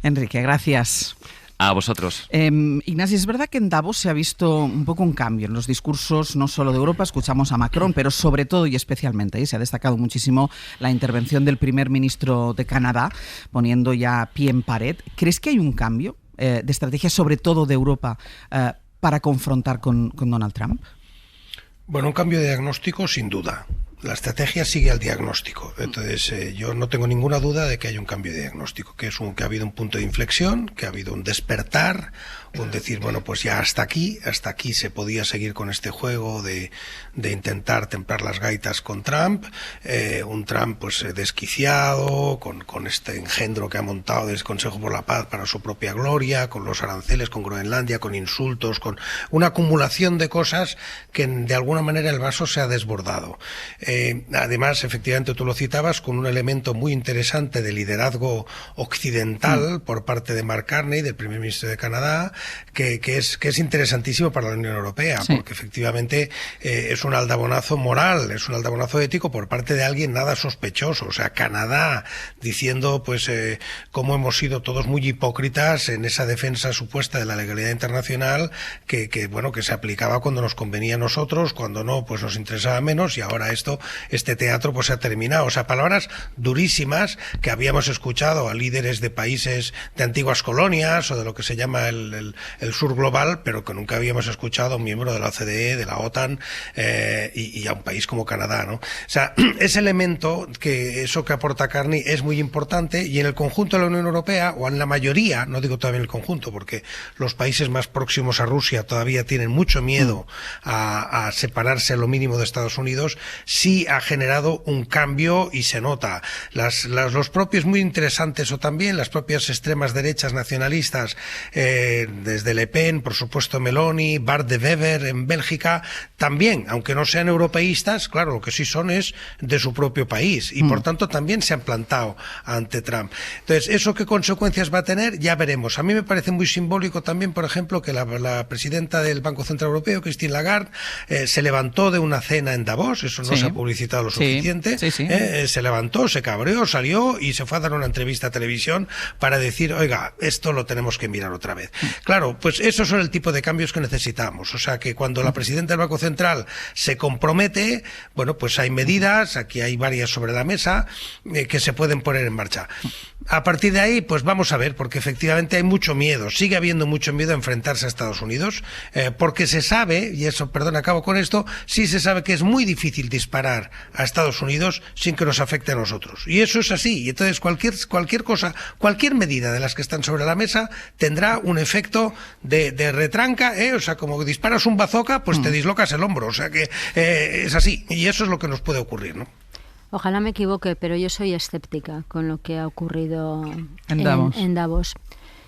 Enrique, gracias. A vosotros. Ignasi, es verdad que en Davos se ha visto un poco un cambio en los discursos, no solo de Europa, escuchamos a Macron, pero sobre todo y especialmente, se ha destacado muchísimo la intervención del primer ministro de Canadá, poniendo ya pie en pared. ¿Crees que hay un cambio de estrategia, sobre todo de Europa, para confrontar con Donald Trump? Bueno, un cambio de diagnóstico sin duda. La estrategia sigue al diagnóstico. Entonces, yo no tengo ninguna duda de que hay un cambio de diagnóstico, que ha habido un punto de inflexión, que ha habido un despertar, un decir, bueno, pues ya hasta aquí se podía seguir con este juego de intentar templar las gaitas con Trump, un Trump pues desquiciado, con este engendro que ha montado del Consejo por la Paz para su propia gloria, con los aranceles, con Groenlandia, con insultos, con una acumulación de cosas que de alguna manera el vaso se ha desbordado. Además, efectivamente, tú lo citabas, con un elemento muy interesante de liderazgo occidental por parte de Mark Carney, del primer ministro de Canadá, que es interesantísimo para la Unión Europea, porque efectivamente es un aldabonazo moral, es un aldabonazo ético por parte de alguien nada sospechoso. O sea, Canadá diciendo pues cómo hemos sido todos muy hipócritas en esa defensa supuesta de la legalidad internacional que se aplicaba cuando nos convenía a nosotros, cuando no, pues nos interesaba menos, y ahora este teatro pues se ha terminado. O sea, palabras durísimas que habíamos escuchado a líderes de países de antiguas colonias o de lo que se llama el sur global, pero que nunca habíamos escuchado a un miembro de la OCDE, de la OTAN y a un país como Canadá, ¿no? O sea, ese elemento, eso que aporta Carney es muy importante, y en el conjunto de la Unión Europea, o en la mayoría, no digo todavía en el conjunto, porque los países más próximos a Rusia todavía tienen mucho miedo a separarse lo mínimo de Estados Unidos, sí ha generado un cambio y se nota. Los propios, muy interesantes, o también las propias extremas derechas nacionalistas, desde Le Pen, por supuesto Meloni, Bart de Wever en Bélgica, también, aunque no sean europeístas, claro, lo que sí son es de su propio país, y por tanto también se han plantado ante Trump. Entonces, ¿eso qué consecuencias va a tener? Ya veremos. A mí me parece muy simbólico también, por ejemplo, que la presidenta del Banco Central Europeo, Christine Lagarde, se levantó de una cena en Davos, eso no se ha publicitado lo suficiente, se levantó, se cabreó, salió y se fue a dar una entrevista a televisión para decir, oiga, esto lo tenemos que mirar otra vez. Claro, pues esos son el tipo de cambios que necesitamos. O sea, que cuando la presidenta del Banco Central se compromete, bueno, pues hay medidas, aquí hay varias sobre la mesa, que se pueden poner en marcha. A partir de ahí, pues vamos a ver, porque efectivamente hay mucho miedo, sigue habiendo mucho miedo a enfrentarse a Estados Unidos, porque se sabe, y eso, perdón, acabo con esto, sí se sabe que es muy difícil disparar a Estados Unidos sin que nos afecte a nosotros. Y eso es así. Y entonces cualquier cosa, cualquier medida de las que están sobre la mesa tendrá un efecto de retranca, o sea, como disparas un bazooka, pues te dislocas el hombro. O sea que es así. Y eso es lo que nos puede ocurrir, ¿no? Ojalá me equivoque, pero yo soy escéptica con lo que ha ocurrido en Davos.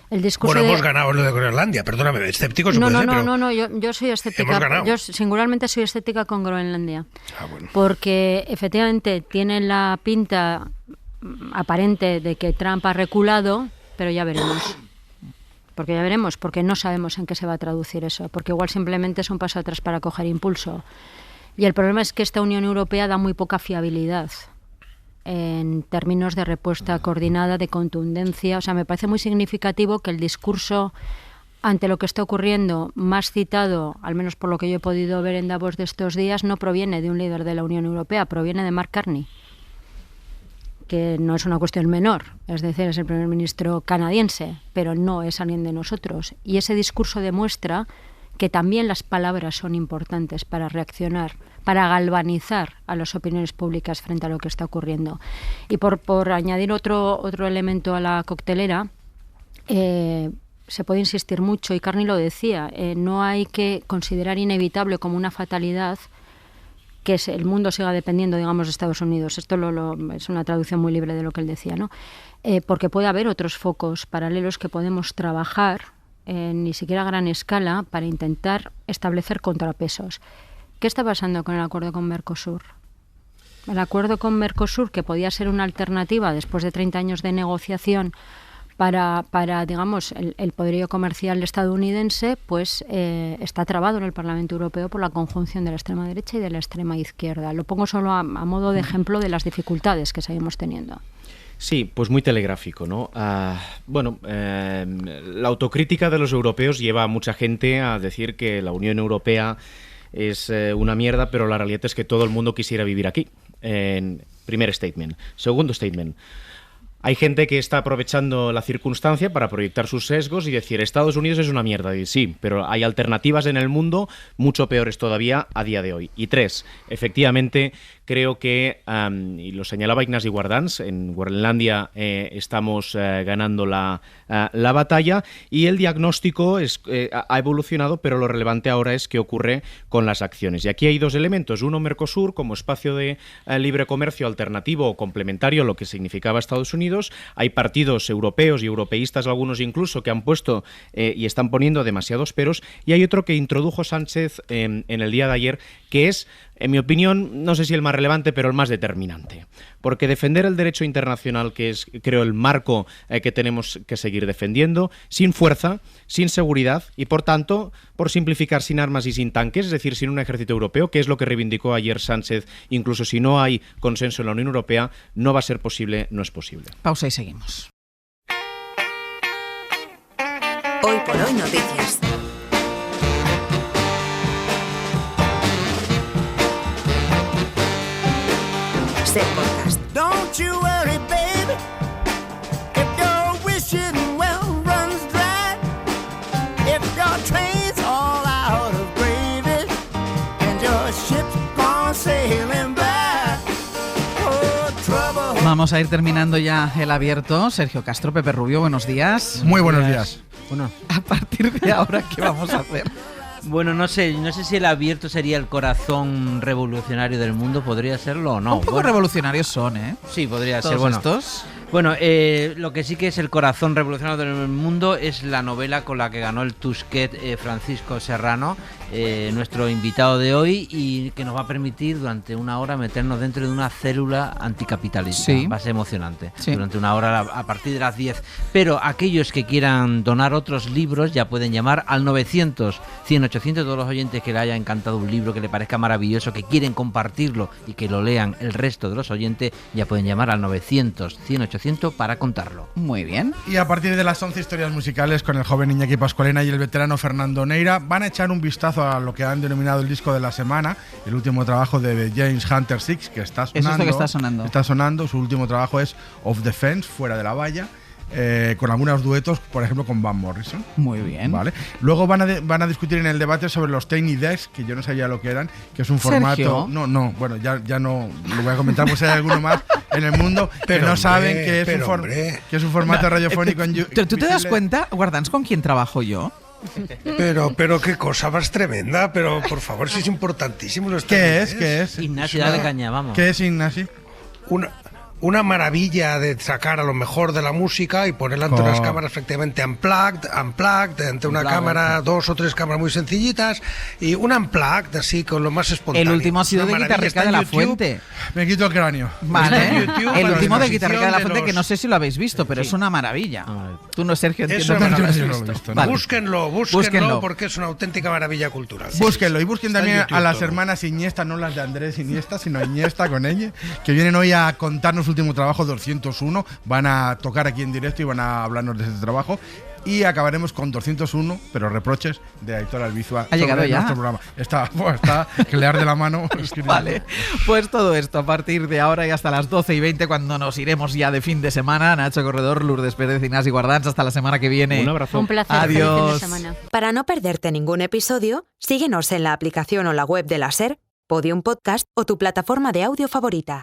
El discurso hemos ganado lo de Groenlandia, perdóname, escéptico se puede ser, pero... No, yo soy escéptica. Yo singularmente soy escéptica con Groenlandia. Porque efectivamente tiene la pinta aparente de que Trump ha reculado, pero ya veremos. Porque no sabemos en qué se va a traducir eso, porque igual simplemente es un paso atrás para coger impulso. Y el problema es que esta Unión Europea da muy poca fiabilidad en términos de respuesta coordinada, de contundencia. O sea, me parece muy significativo que el discurso ante lo que está ocurriendo, más citado, al menos por lo que yo he podido ver en Davos de estos días, no proviene de un líder de la Unión Europea, proviene de Mark Carney, que no es una cuestión menor, es decir, es el primer ministro canadiense, pero no es alguien de nosotros. Y ese discurso demuestra que también las palabras son importantes para reaccionar, para galvanizar a las opiniones públicas frente a lo que está ocurriendo. Y por añadir otro elemento a la coctelera, se puede insistir mucho, y Carney lo decía, no hay que considerar inevitable como una fatalidad que el mundo siga dependiendo, digamos, de Estados Unidos. Esto es una traducción muy libre de lo que él decía, ¿no? Porque puede haber otros focos paralelos que podemos trabajar, ni siquiera a gran escala, para intentar establecer contrapesos. ¿Qué está pasando con el acuerdo con Mercosur? El acuerdo con Mercosur, que podía ser una alternativa después de 30 años de negociación para digamos, el poderío comercial estadounidense, pues está trabado en el Parlamento Europeo por la conjunción de la extrema derecha y de la extrema izquierda. Lo pongo solo a modo de ejemplo de las dificultades que seguimos teniendo. Sí, pues muy telegráfico, ¿no? La autocrítica de los europeos lleva a mucha gente a decir que la Unión Europea es una mierda, pero la realidad es que todo el mundo quisiera vivir aquí. Primer statement. Segundo statement. Hay gente que está aprovechando la circunstancia para proyectar sus sesgos y decir Estados Unidos es una mierda. Y sí, pero hay alternativas en el mundo mucho peores todavía a día de hoy. Y 3, efectivamente, Creo que, y lo señalaba Ignasi Guardans, en Groenlandia estamos ganando la batalla, y el diagnóstico ha evolucionado, pero lo relevante ahora es qué ocurre con las acciones. Y aquí hay dos elementos. Uno, Mercosur como espacio de libre comercio alternativo o complementario a lo que significaba Estados Unidos. Hay partidos europeos y europeístas, algunos incluso, que han puesto y están poniendo demasiados peros. Y hay otro que introdujo Sánchez en el día de ayer, que es, en mi opinión, no sé si el más relevante, pero el más determinante. Porque defender el derecho internacional, que es, creo, el marco que tenemos que seguir defendiendo, sin fuerza, sin seguridad y, por tanto, por simplificar, sin armas y sin tanques, es decir, sin un ejército europeo, que es lo que reivindicó ayer Sánchez, incluso si no hay consenso en la Unión Europea, no va a ser posible, no es posible. Pausa y seguimos. Hoy por hoy noticias. Ser podcast. Don't you worry, baby, if your wishing well runs dry, if your train's all out of gravy and your ship's gone sailing by. Oh, trouble. Vamos a ir terminando ya el abierto. Sergio Castro, Pepe Rubio, buenos días. Muy buenos días. Bueno, a partir de ahora, ¿qué vamos a hacer? Bueno, no sé si el abierto sería el corazón revolucionario del mundo, podría serlo o no. Un poco revolucionarios son, ¿eh? Sí, podría todos ser. Bueno, estos. Bueno, lo que sí que es el corazón revolucionario del mundo es la novela con la que ganó el Tusquet Francisco Serrano, nuestro invitado de hoy, y que nos va a permitir durante una hora meternos dentro de una célula anticapitalista. Sí. Va a ser emocionante. Sí. Durante una hora a partir de las 10. Pero aquellos que quieran donar otros libros ya pueden llamar al 900 100 800. Todos los oyentes que le haya encantado un libro, que le parezca maravilloso, que quieren compartirlo y que lo lean el resto de los oyentes, ya pueden llamar al 900 100 800 para contarlo. Muy bien. Y a partir de las 11 historias musicales, con el joven Iñaki Pascualena y el veterano Fernando Neira, van a echar un vistazo a lo que han denominado el disco de la semana, el último trabajo de James Hunter Six, que está sonando. Eso es lo que está sonando. Está sonando. Su último trabajo es Off the Fence, fuera de la valla. Con algunos duetos, por ejemplo, con Van Morrison. Muy bien. Vale. Luego van a discutir en el debate sobre los Tiny Decks, que yo no sabía lo que eran, que es un formato. Sergio. No, bueno, ya no lo voy a comentar, pues hay alguno más en el mundo que no saben que es un formato radiofónico en YouTube. ¿Tú te das cuenta, Guardans, con quién trabajo yo? Pero qué cosa más tremenda, pero por favor, si es importantísimo. ¿Qué es? Ignacio, dale caña, vamos. ¿Qué es, Ignacio? Una maravilla de sacar a lo mejor de la música y ponerla ante unas cámaras efectivamente unplugged, ante una cámara, 2 o 3 cámaras muy sencillitas, y una unplugged así con lo más espontáneo. El último ha sido de Guitarrica de la Fuente. Me quito el cráneo. Vale. El último de Guitarrica de la Fuente, que no sé si lo habéis visto, pero es una maravilla. Tú no, Sergio, entiendo que no lo has visto. Vale. Búsquenlo porque es una auténtica maravilla cultural. Búsquenlo, y busquen también a las hermanas Iniesta, no las de Andrés Iniesta, sino Iniesta con ella, que vienen hoy a contarnos su último trabajo, 201. Van a tocar aquí en directo y van a hablarnos de este trabajo. Y acabaremos con 201, pero reproches de Aitor Albizua. ¿Ha llegado ya? Nuestro programa. Está que le arde la mano. Vale, pues todo esto a partir de ahora y hasta las 12:20, cuando nos iremos ya de fin de semana. Nacho Corredor, Lourdes Pérez, Ignasi Guardans, hasta la semana que viene. Un abrazo. Un placer. Adiós. Feliz fin de semana. Para no perderte ningún episodio, síguenos en la aplicación o la web de la SER, Podium Podcast o tu plataforma de audio favorita.